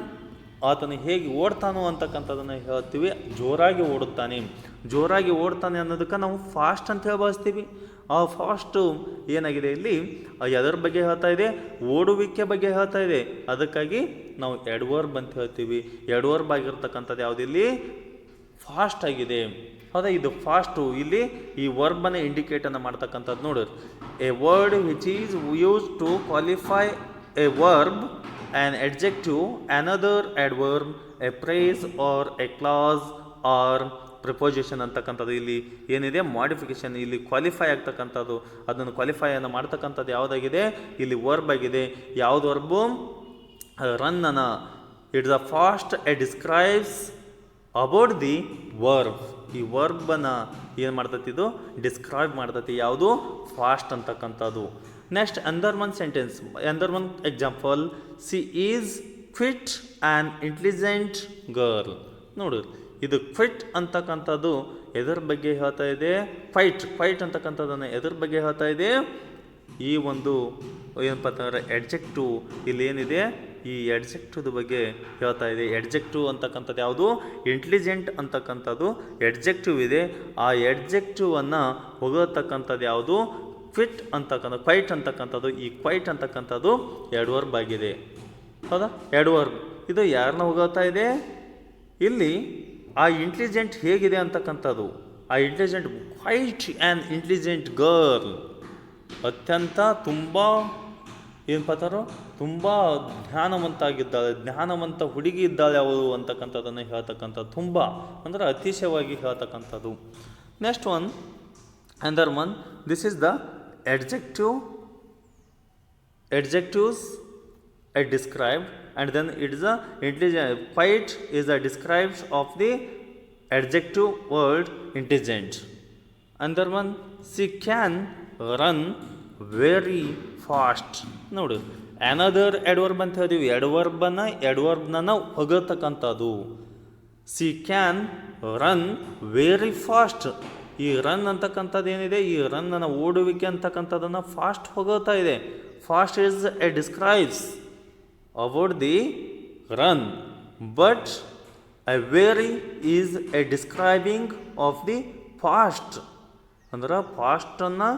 ಆತನು ಹೇಗೆ ಓಡ್ತಾನೋ ಅಂತಕ್ಕಂಥದ್ದನ್ನು ಹೇಳ್ತೀವಿ. ಜೋರಾಗಿ ಓಡ್ತಾನೆ ಅನ್ನೋದಕ್ಕೆ ನಾವು ಫಾಸ್ಟ್ ಅಂತ ಹೇಳಿ ಬಳಸ್ತೀವಿ. ಆ ಫಾಸ್ಟು ಏನಾಗಿದೆ, ಇಲ್ಲಿ ಎದರ ಬಗ್ಗೆ ಹೇಳ್ತಾ ಇದೆ? ಓಡುವಿಕೆ ಬಗ್ಗೆ ಹೇಳ್ತಾ ಇದೆ. ಅದಕ್ಕಾಗಿ ನಾವು ಎಡ್ವರ್ಬ್ ಅಂತ ಹೇಳ್ತೀವಿ. ಎಡ್ವರ್ಬ್ ಆಗಿರ್ತಕ್ಕಂಥದ್ದು ಯಾವುದಿಲ್ಲಿ? ಫಾಸ್ಟ್ ಆಗಿದೆ, ಹೌದಾ? ಇದು ಫಾಸ್ಟು ಇಲ್ಲಿ ಈ ವರ್ಬನ್ನು ಇಂಡಿಕೇಟನ್ನು ಮಾಡ್ತಕ್ಕಂಥದ್ದು. ನೋಡ್ರಿ, a word which is use to qualify a verb, an adjective, another adverb, a phrase or a clause or preposition ಅಂತಕ್ಕಂಥದ್ದು. ಇಲ್ಲಿ ಏನಿದೆ? ಮಾಡಿಫಿಕೇಶನ್. ಇಲ್ಲಿ ಕ್ವಾಲಿಫೈ ಆಗ್ತಕ್ಕಂಥದ್ದು, ಅದನ್ನು ಕ್ವಾಲಿಫೈಯನ್ನು ಮಾಡ್ತಕ್ಕಂಥದ್ದು ಯಾವುದಾಗಿದೆ? ಇಲ್ಲಿ ವರ್ಬ್ ಆಗಿದೆ. ಯಾವುದು ವರ್ಬು? ರನ್ನನ. It's a fast a describes about the verb. ಈ ವರ್ಬನ್ನು ಏನು ಮಾಡ್ತೈತಿ? ಇದು ಡಿಸ್ಕ್ರೈಬ್ ಮಾಡ್ತೈತಿ. ಯಾವುದು? ಫಾಸ್ಟ್ ಅಂತಕ್ಕಂಥದ್ದು. ನೆಕ್ಸ್ಟ್, ಅಂದರ್ ಒನ್ ಸೆಂಟೆನ್ಸ್, ಅಂದರ್ one example, she is quite an intelligent girl. ನೋಡು, ಇದು ಕ್ವಿಟ್ ಅಂತಕ್ಕಂಥದ್ದು ಎದರ ಬಗ್ಗೆ ಹೇಳ್ತಾ ಇದೆ? ಫೈಟ್ ಅಂತಕ್ಕಂಥದ್ದನ್ನು ಎದರ ಬಗ್ಗೆ ಹೇಳ್ತಾ ಇದೆ? ಈ ಒಂದು ಏನಪ್ಪ ಅಂತಂದರೆ ಎಡ್ಜೆಕ್ಟಿವ್. ಇಲ್ಲಿ ಏನಿದೆ? ಈ ಎಡ್ಜೆಕ್ಟಿವ್ದ ಬಗ್ಗೆ ಹೇಳ್ತಾ ಇದೆ. ಎಡ್ಜೆಕ್ಟಿವ್ ಅಂತಕ್ಕಂಥದ್ದು ಯಾವುದು? ಇಂಟೆಲಿಜೆಂಟ್ ಅಂತಕ್ಕಂಥದ್ದು ಎಡ್ಜೆಕ್ಟಿವ್ ಇದೆ. ಆ ಎಡ್ಜೆಕ್ಟಿವನ್ನು ಹೋಗತಕ್ಕಂಥದ್ದು ಯಾವುದು? ಕ್ವಿಟ್ ಅಂತಕ್ಕಂಥದ್ದು. ಈ ಕ್ವೈಟ್ ಅಂತಕ್ಕಂಥದ್ದು ಎಡ್ವರ್ಬ್ ಆಗಿದೆ, ಹೌದಾ? ಎಡ್ವರ್ಬ್ ಇದು ಯಾರನ್ನ ಹೋಗ್ತಾ ಇದೆ? ಇಲ್ಲಿ ಆ ಇಂಟೆಲಿಜೆಂಟ್ ಹೇಗಿದೆ ಅಂತಕ್ಕಂಥದ್ದು. ಆ intelligent, quite an intelligent girl, ಅತ್ಯಂತ ತುಂಬ ತುಂಬ ಜ್ಞಾನವಂತ ಹುಡುಗಿ ಇದ್ದಾಳೆ ಅವಳು ಅಂತಕ್ಕಂಥದ್ದನ್ನು ಹೇಳ್ತಕ್ಕಂಥದ್ದು. ತುಂಬ ಅಂದರೆ ಅತಿಶಯವಾಗಿ ಹೇಳ್ತಕ್ಕಂಥದ್ದು. ನೆಕ್ಸ್ಟ್ ಒನ್, ಅಂದರ್ one, this is the adjectives are described, and then it is a intelligent. Quite is a described of the adjective word intelligent. Another one, she can run very fast. ನೋಡು, another adverb ಅಂತ ಹೇಳ್ತೀವಿ. ಎಡ್ವರ್ಬ್ನ ಹೋಗತಕ್ಕಂಥದ್ದು. she can run very fast. ಈ run ಅಂತಕ್ಕಂಥದ್ದು ಏನಿದೆ? ಈ ರನ್ನನ್ನು ಓಡುವಿಕೆ ಅಂತಕ್ಕಂಥದ್ದನ್ನು ಫಾಸ್ಟ್ ಹೋಗುತ್ತಾ ಇದೆ. Fast is a describes about the run, but a very is a describing of the fast. ಅಂದ್ರೆ ಫಾಸ್ಟನ್ನು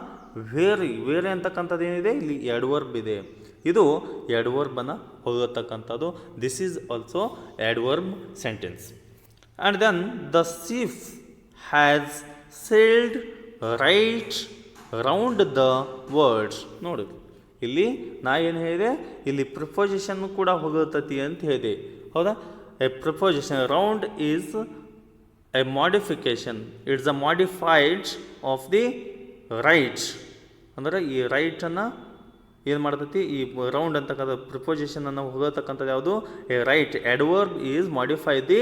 ವೇರಿ ಅಂತಕ್ಕಂಥದ್ದು ಏನಿದೆ? ಇಲ್ಲಿ ಎಡ್ವರ್ಬ್ ಇದೆ. ಇದು ಎಡ್ವರ್ಬನ್ನು ಹೋಗತಕ್ಕಂಥದ್ದು. This is also adverb sentence. And then the ship has sailed right round the world. ನೋಡಿ, ಇಲ್ಲಿ ನಾ ಏನು ಹೇಳಿದೆ? ಇಲ್ಲಿ ಪ್ರಿಪೋಸಿಷನ್ ಕೂಡ ಹೋಗತತಿ ಅಂತ ಹೇಳಿದೆ, ಹೌದಾ? A preposition round is A modification. It's a modified of the right. ಅಂದರೆ ಈ ರೈಟನ್ನು ಏನು ಮಾಡ್ತೈತಿ? ಈ ರೌಂಡ್ ಅಂತಕ್ಕಂಥ ಪ್ರಿಪೋಸಿಷನನ್ನು ಹೋಗತಕ್ಕಂಥದ್ದು ಯಾವುದು? A right. Adverb is modify the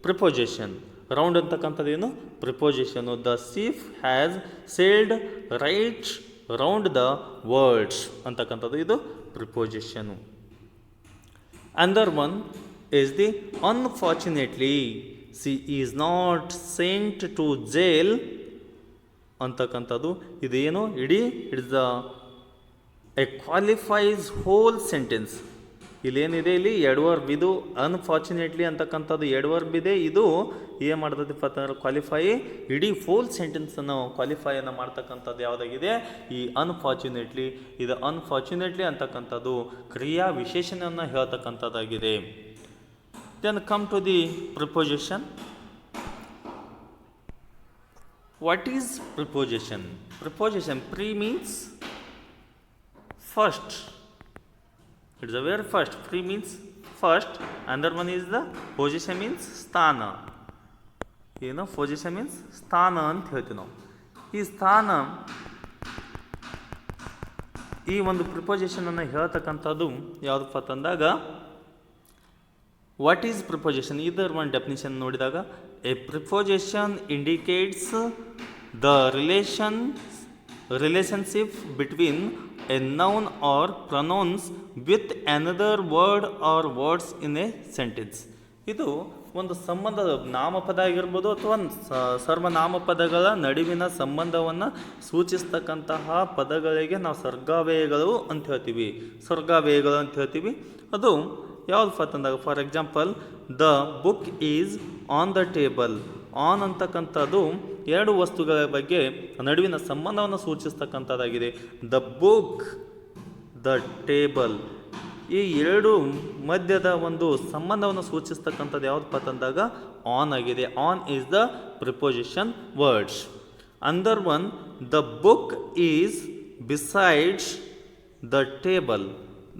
preposition. Round ಅಂತಕ್ಕಂಥದ್ದು ಏನು? Preposition. The ship has sailed right round the worlds ಅಂತಕ್ಕಂಥದ್ದು ಇದು preposition. Another one is the unfortunately she is not sent to jail ಅಂತಕ್ಕಂಥದ್ದು. ಇದೇನು? ಇಡೀ it's the a qualifies whole sentence. ಇಲ್ಲೇನಿದೆ, ಇಲ್ಲಿ ಎರಡು ವರ್ಬ್, ಇದು ಅನ್ಫಾರ್ಚುನೇಟ್ಲಿ ಅಂತಕ್ಕಂಥದ್ದು ಎರಡು ವರ್ಬ್ ಇದೆ. ಇದು ಏನು ಮಾಡ್ತದಪ್ಪ ಅಂತಂದ್ರೆ ಕ್ವಾಲಿಫೈ, ಇಡೀ ಫುಲ್ ಸೆಂಟೆನ್ಸನ್ನು ಕ್ವಾಲಿಫೈಯನ್ನು ಮಾಡ್ತಕ್ಕಂಥದ್ದು ಯಾವುದಾಗಿದೆ, ಈ ಅನ್ಫಾರ್ಚುನೇಟ್ಲಿ. ಇದು ಅನ್ಫಾರ್ಚುನೇಟ್ಲಿ ಅಂತಕ್ಕಂಥದ್ದು ಕ್ರಿಯಾ ವಿಶೇಷಣವನ್ನು ಹೇಳ್ತಕ್ಕಂಥದ್ದಾಗಿದೆ. Then come to the preposition. What is preposition? Preposition, pre means first, it's the very first. Pre means first, another one is the position means ಸ್ಥಾನ. ಏನು position means ಸ್ಥಾನ ಅಂತ ಹೇಳ್ತೀವಿ ನಾವು. ಈ ಸ್ಥಾನ, ಈ ಒಂದು ಪ್ರಿಪೋಸಿಷನನ್ನು ಹೇಳ್ತಕ್ಕಂಥದ್ದು ಯಾವುದಪ್ಪ ಅಂತಂದಾಗ, ವಾಟ್ ಈಸ್ ಪ್ರಿಪೋಸಿಷನ್? ಇದರ ಒಂದು ಡೆಫಿನಿಷನ್ ನೋಡಿದಾಗ, A preposition indicates the relationship between a noun or pronouns with another word or words in a sentence. ಇದು ಒಂದು ಸಂಬಂಧ, ನಾಮಪದ ಆಗಿರ್ಬೋದು ಅಥವಾ ಸರ್ವನಾಮಪದಗಳ ನಡುವಿನ ಸಂಬಂಧವನ್ನು ಸೂಚಿಸ್ತಕ್ಕಂತಹ ಪದಗಳಿಗೆ ನಾವು ಸರ್ಗಾವ್ಯಯಗಳು ಅಂತ ಹೇಳ್ತೀವಿ. ಸರ್ಗಾವ್ಯಯಗಳು ಅಂತ ಹೇಳ್ತೀವಿ. ಅದು ಯಾವುದಪ್ಪ ಅಂತಂದಾಗ, for example, the book is on the table. On ಅಂತಕ್ಕಂಥದ್ದು ಎರಡು ವಸ್ತುಗಳ ಬಗ್ಗೆ ನಡುವಿನ ಸಂಬಂಧವನ್ನು ಸೂಚಿಸ್ತಕ್ಕಂಥದ್ದಾಗಿದೆ. ದ ಬುಕ್, ದ ಟೇಬಲ್, ಈ ಎರಡು ಮಧ್ಯದ ಒಂದು ಸಂಬಂಧವನ್ನು ಸೂಚಿಸ್ತಕ್ಕಂಥದ್ದು ಯಾವುದಪ್ಪ ಅಂತಂದಾಗ ಆನ್ ಆಗಿದೆ. On is the preposition words. Another one, the book is besides the table.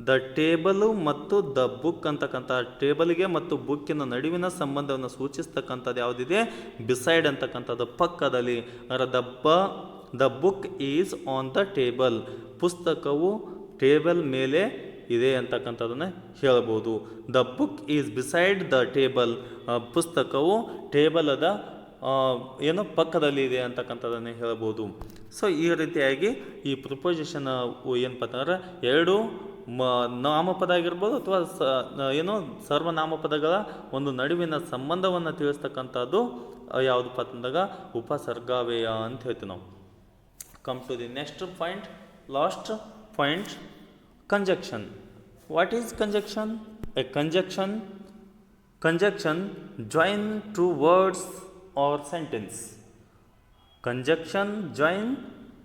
The table ಮತ್ತು ದ ಬುಕ್ ಅಂತಕ್ಕಂಥ, ಟೇಬಲ್ಗೆ ಮತ್ತು ಬುಕ್ಕಿನ ನಡುವಿನ ಸಂಬಂಧವನ್ನು ಸೂಚಿಸ್ತಕ್ಕಂಥದ್ದು ಯಾವುದಿದೆ, ಬಿಸೈಡ್ ಅಂತಕ್ಕಂಥದ್ದು, ಪಕ್ಕದಲ್ಲಿ. The book is on the table, ಪುಸ್ತಕವು ಟೇಬಲ್ ಮೇಲೆ ಇದೆ ಅಂತಕ್ಕಂಥದ್ದನ್ನು ಹೇಳ್ಬೋದು. The book is beside the table, ಪುಸ್ತಕವು ಟೇಬಲದ ಏನು ಪಕ್ಕದಲ್ಲಿ ಇದೆ ಅಂತಕ್ಕಂಥದ್ದನ್ನು ಹೇಳ್ಬೋದು. ಸೊ ಈ ರೀತಿಯಾಗಿ ಈ ಪ್ರಿಪೋಸಿಷನ್ ಏನಪ್ಪ ಅಂತಂದ್ರೆ ಎರಡು ನಾಮಪದ ಆಗಿರ್ಬೋದು ಅಥವಾ ಏನು ಸರ್ವನಾಮಪದಗಳ ಒಂದು ನಡುವಿನ ಸಂಬಂಧವನ್ನು ತಿಳಿಸ್ತಕ್ಕಂಥದ್ದು ಯಾವುದಪ್ಪ ಅಂತಂದಾಗ ಉಪಸರ್ಗಾವ್ಯಯ ಅಂತ ಹೇಳ್ತೀವಿ ನಾವು. Come to the next point, last point, conjunction. What is conjunction? A conjunction join two words or sentence. Conjunction join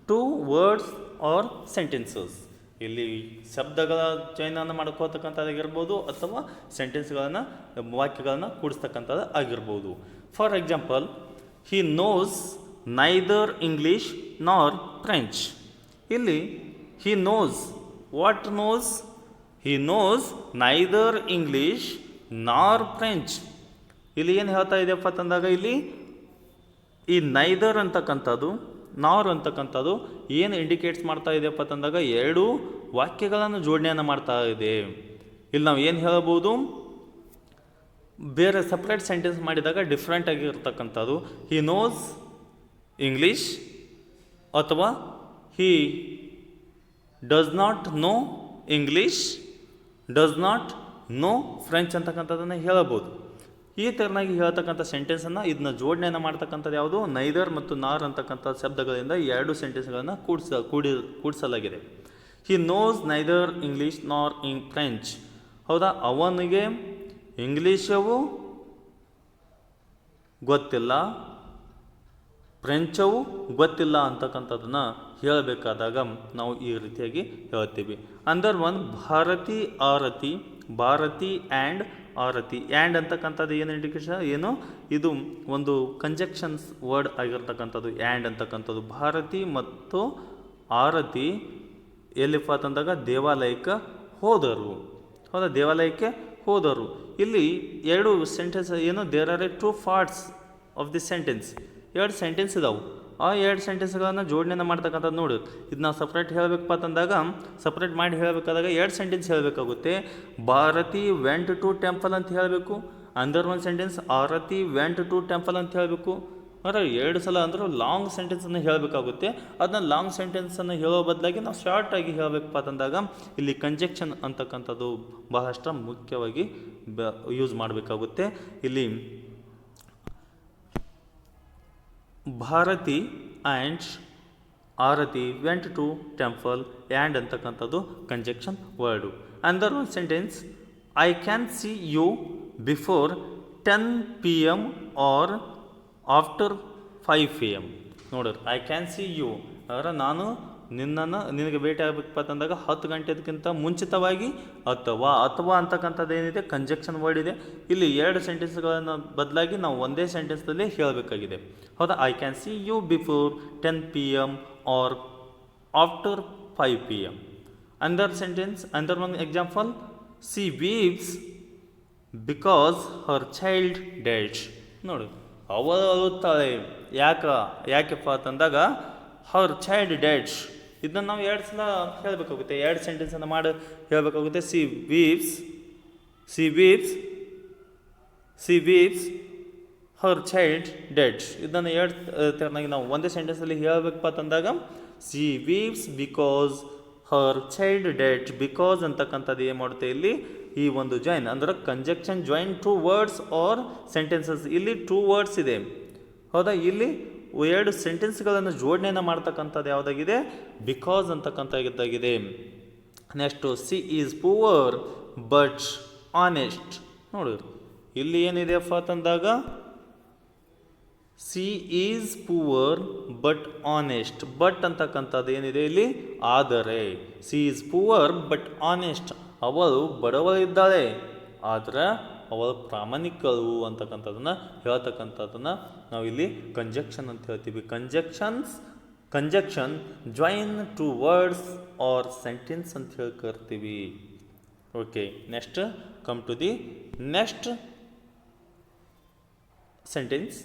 two words or sentences. ಇಲ್ಲಿ ಶಬ್ದಗಳ ಚಯನವನ್ನು ಮಾಡ್ಕೋತಕ್ಕಂಥದ್ದಾಗಿರ್ಬೋದು ಅಥವಾ ಸೆಂಟೆನ್ಸ್ಗಳನ್ನು, ವಾಕ್ಯಗಳನ್ನು ಕೂಡಿಸ್ತಕ್ಕಂಥದ್ದು ಆಗಿರ್ಬೋದು. For example, he knows neither English nor French. ಇಲ್ಲಿ he knows, what knows? He knows neither English nor French. ಇಲ್ಲಿ ಏನು ಹೇಳ್ತಾ ಇದೆಯಪ್ಪ ಅಂತಂದಾಗ, ಇಲ್ಲಿ ಈ ನೈದರ್ ಅಂತಕ್ಕಂಥದ್ದು, ನಾರ್ ಅಂತಕ್ಕಂಥದ್ದು ಏನು ಇಂಡಿಕೇಟ್ಸ್ ಮಾಡ್ತಾ ಇದೆಯಪ್ಪ ಅಂತಂದಾಗ ಎರಡು ವಾಕ್ಯಗಳನ್ನು ಜೋಡಣೆಯನ್ನು ಮಾಡ್ತಾ ಇದೆ. ಇಲ್ಲಿ ನಾವು ಏನು ಹೇಳ್ಬೋದು, ಬೇರೆ ಸಪ್ರೇಟ್ ಸೆಂಟೆನ್ಸ್ ಮಾಡಿದಾಗ ಡಿಫ್ರೆಂಟ್ ಆಗಿರ್ತಕ್ಕಂಥದ್ದು. ಹಿ ನೋಸ್ ಇಂಗ್ಲೀಷ್ ಅಥವಾ he does not know English, does not know French ಅಂತಕ್ಕಂಥದ್ದನ್ನು ಹೇಳಬಹುದು. ಈ ಥರನಾಗಿ ಹೇಳ್ತಕ್ಕಂಥ ಸೆಂಟೆನ್ಸನ್ನು, ಇದನ್ನ ಜೋಡಣೆಯನ್ನು ಮಾಡ್ತಕ್ಕಂಥದ್ದು ಯಾವುದು, ನೈದರ್ ಮತ್ತು ನಾರ್ ಅಂತಕ್ಕಂಥ ಶಬ್ದಗಳಿಂದ ಎರಡು ಸೆಂಟೆನ್ಸ್ಗಳನ್ನು ಕೂಡಿಸಲಾಗಿದೆ. ಹಿ knows neither English nor French. ಹೌದಾ, ಅವನಿಗೆ ಇಂಗ್ಲೀಷವು ಗೊತ್ತಿಲ್ಲ, ಫ್ರೆಂಚವು ಗೊತ್ತಿಲ್ಲ ಅಂತಕ್ಕಂಥದ್ದನ್ನು ಹೇಳಬೇಕಾದಾಗ ನಾವು ಈ ರೀತಿಯಾಗಿ ಹೇಳ್ತೀವಿ. ಅಂದರ್ one, Bharati Aarti, Bharati and Aarti. And ಅಂತಕ್ಕಂಥದ್ದು ಏನು ಇಂಡಿಕೇಶನ್, ಏನು ಇದು ಒಂದು ಕಂಜಕ್ಷನ್ಸ್ ವರ್ಡ್ ಆಗಿರ್ತಕ್ಕಂಥದ್ದು ಆ್ಯಂಡ್ ಅಂತಕ್ಕಂಥದ್ದು. ಭಾರತಿ ಮತ್ತು ಆರತಿ ಎಲ್ಲಿಪ್ಪ ಅಂತಂದಾಗ ದೇವಾಲಯಕ್ಕೆ ಹೋದರು. ಹೌದಾ, ದೇವಾಲಯಕ್ಕೆ ಹೋದರು. ಇಲ್ಲಿ ಎರಡು ಸೆಂಟೆನ್ಸ್ ಏನು, there are a two parts of the sentence. ಎರಡು ಸೆಂಟೆನ್ಸ್ ಇದಾವೆ. ಆ ಎರಡು ಸೆಂಟೆನ್ಸ್ಗಳನ್ನು ಜೋಡಣೆಯನ್ನು ಮಾಡ್ತಕ್ಕಂಥದ್ದು ನೋಡಿ. ಇದು ನಾವು ಸಪ್ರೇಟ್ ಹೇಳಬೇಕಪ್ಪ ಅಂತಂದಾಗ, ಸಪ್ರೇಟ್ ಮಾಡಿ ಹೇಳಬೇಕಾದಾಗ ಎರಡು ಸೆಂಟೆನ್ಸ್ ಹೇಳಬೇಕಾಗುತ್ತೆ. ಭಾರತಿ ವೆಂಟ್ ಟು ಟೆಂಪಲ್ ಅಂತ ಹೇಳಬೇಕು. ಅಂದರ್ ಒಂದು sentence Arati went to temple ಅಂತ ಹೇಳಬೇಕು. ಅಂದರೆ ಎರಡು ಸಲ ಅಂದ್ರೆ ಲಾಂಗ್ ಸೆಂಟೆನ್ಸನ್ನು ಹೇಳಬೇಕಾಗುತ್ತೆ. ಅದನ್ನ ಲಾಂಗ್ ಸೆಂಟೆನ್ಸನ್ನು ಹೇಳೋ ಬದಲಾಗಿ ನಾವು ಶಾರ್ಟಾಗಿ ಹೇಳಬೇಕಪ್ಪ ಅಂತಂದಾಗ ಇಲ್ಲಿ ಕಂಜಕ್ಷನ್ ಅಂತಕ್ಕಂಥದ್ದು ಬಹಳಷ್ಟು ಮುಖ್ಯವಾಗಿ ಯೂಸ್ ಮಾಡಬೇಕಾಗುತ್ತೆ. ಇಲ್ಲಿ Bharati and Aarti went to temple, and ಅಂತಕ್ಕಂಥದ್ದು ಕಂಜಕ್ಷನ್ ವರ್ಡು. ಅಂದರ್ ಒಂದು sentence I can see you before 10 p.m. Or after 5 p.m. ನೋಡ್ರಿ, ಐ ಕ್ಯಾನ್ ಸಿ ಯು ಅಂದ್ರೆ ನಾನು ನಿನಗೆ ಭೇಟಿ ಆಗಬೇಕಪ್ಪ ಅಂತಂದಾಗ 10 ಗಂಟೆದಕ್ಕಿಂತ ಮುಂಚಿತವಾಗಿ ಅಥವಾ ಅಂತಕ್ಕಂಥದ್ದು ಏನಿದೆ ಕಂಜಕ್ಷನ್ ವರ್ಡ್ ಇದೆ. ಇಲ್ಲಿ 2 ಸೆಂಟೆನ್ಸ್ಗಳನ್ನು ಬದಲಾಗಿ ನಾವು ಒಂದೇ ಸೆಂಟೆನ್ಸ್ನಲ್ಲಿ ಹೇಳಬೇಕಾಗಿದೆ. ಹೌದಾ? I can see you before 10 p.m. Or after 5 p.m. Another one example, she weeps because her child died. ನೋಡಿ, ಅವಳು ಅಳುತ್ತಾಳೆ ಯಾಕೆಪ್ಪ ಅಂತಂದಾಗ ಹರ್ ಚೈಲ್ಡ್ ಡೆಡ್. ಇದನ್ನು ನಾವು 2 ಸಲ ಹೇಳಬೇಕಾಗುತ್ತೆ, 2 ಸೆಂಟೆನ್ಸನ್ನು ಮಾಡಿ ಹೇಳಬೇಕಾಗುತ್ತೆ. She weeps her child dead. ಇದನ್ನು 2 ಥರನಾಗಿ ನಾವು ಒಂದೇ ಸೆಂಟೆನ್ಸಲ್ಲಿ ಹೇಳಬೇಕಪ್ಪ ಅಂತಂದಾಗ she weeps because her child dead. Because ಅಂತಕ್ಕಂಥದ್ದು ಏನು ಮಾಡುತ್ತೆ ಇಲ್ಲಿ, ಈ ಒಂದು ಜಾಯಿನ್ ಅಂದ್ರೆ conjunction join 2 words or sentences. ಇಲ್ಲಿ 2 ವರ್ಡ್ಸ್ ಇದೆ. ಹೌದಾ? ಇಲ್ಲಿ 2 ಸೆಂಟೆನ್ಸ್ಗಳನ್ನು ಜೋಡಣೆಯನ್ನು ಮಾಡ್ತಕ್ಕಂಥದ್ದು ಯಾವುದಾಗಿದೆ, ಬಿಕಾಸ್ ಅಂತಕ್ಕಂಥದ್ದಾಗಿದೆ. Next she is poor but honest. ನೋಡಿರಿ, ಇಲ್ಲಿ ಏನಿದೆಯಪ್ಪ ಅಂತಂದಾಗ she is poor but honest. But ಅಂತಕ್ಕಂಥದ್ದು ಏನಿದೆ ಇಲ್ಲಿ, ಆದರೆ. She is poor but honest, ಅವಳು ಬಡವಳಿದ್ದಾಳೆ ಆದರೆ ಅವಳು ಪ್ರಾಮಾಣಿಕಳು ಅಂತಕ್ಕಂಥದ್ದನ್ನು ಹೇಳ್ತಕ್ಕಂಥದ್ದನ್ನು ನಾವು ಇಲ್ಲಿ ಕಂಜಕ್ಷನ್ ಅಂತ ಹೇಳ್ತೀವಿ. Conjunction join 2 words or sentence ಅಂತ ಹೇಳಿ ಕರ್ತೀವಿ. Okay, next come to the next sentence.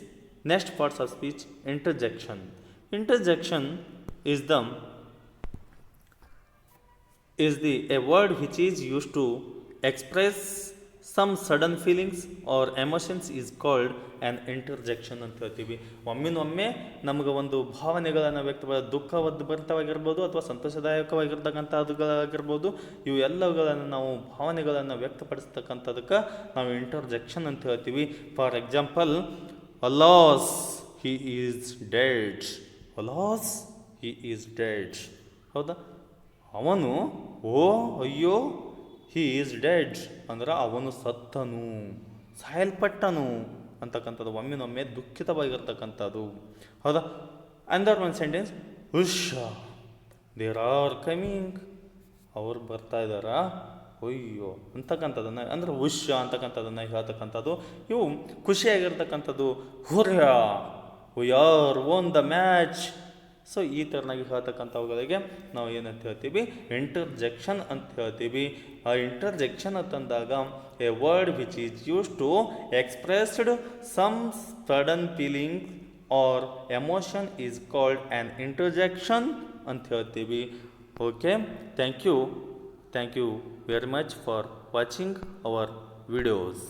Next parts of speech, interjection. Interjection is a word which is used to express some sudden feelings or emotions is called an interjection ಅಂತ ಹೇಳ್ತೀವಿ. ಒಮ್ಮಿನೊಮ್ಮೆ ನಮಗೆ ಒಂದು ಭಾವನೆಗಳನ್ನು ದುಃಖಭರಿತವಾಗಿರ್ಬೋದು ಅಥವಾ ಸಂತೋಷದಾಯಕವಾಗಿರ್ತಕ್ಕಂಥದ್ದುಗಳಾಗಿರ್ಬೋದು, ಇವು ಎಲ್ಲವುಗಳನ್ನು ನಾವು ಭಾವನೆಗಳನ್ನು ವ್ಯಕ್ತಪಡಿಸ್ತಕ್ಕಂಥದಕ್ಕೆ ನಾವು ಇಂಟರ್ಜೆಕ್ಷನ್ ಅಂತ ಹೇಳ್ತೀವಿ. For example, alas he is dead. Alas he is dead. ಹೌದಾ? ಅವನು ಅಯ್ಯೋ ಹಿ ಈಸ್ ಡೆಡ್ ಅಂದ್ರೆ ಅವನು ಸತ್ತನು, ಸಾಯಲ್ಪಟ್ಟನು ಅಂತಕ್ಕಂಥದ್ದು ಒಮ್ಮಿನೊಮ್ಮೆ ದುಃಖಿತವಾಗಿರ್ತಕ್ಕಂಥದ್ದು. ಹೌದಾ? ಅಂದರ್ one sentence, hush there are coming. ಅವ್ರು ಬರ್ತಾ ಇದ್ದಾರಾ, ಅಯ್ಯೋ ಅಂತಕ್ಕಂಥದ್ದನ್ನು ಅಂದ್ರೆ ಹುಷ ಅಂತಕ್ಕಂಥದ್ದನ್ನು ಹೇಳ್ತಕ್ಕಂಥದ್ದು. ಇವು ಖುಷಿಯಾಗಿರ್ತಕ್ಕಂಥದ್ದು. Hurray we are won the match. So ಈ ಥರನಾಗಿ ಹೇಳ್ತಕ್ಕಂಥವುಗಳಿಗೆ ನಾವು ಏನಂತ ಹೇಳ್ತೀವಿ, ಇಂಟರ್ಜೆಕ್ಷನ್ ಅಂತ ಹೇಳ್ತೀವಿ. ಆ ಇಂಟರ್ಜೆಕ್ಷನ್ ಅಂತಂದಾಗ a word which is use to expressed some sudden feeling or emotion is called an interjection ಅಂತ ಹೇಳ್ತೀವಿ. Okay, thank you very much for watching our videos.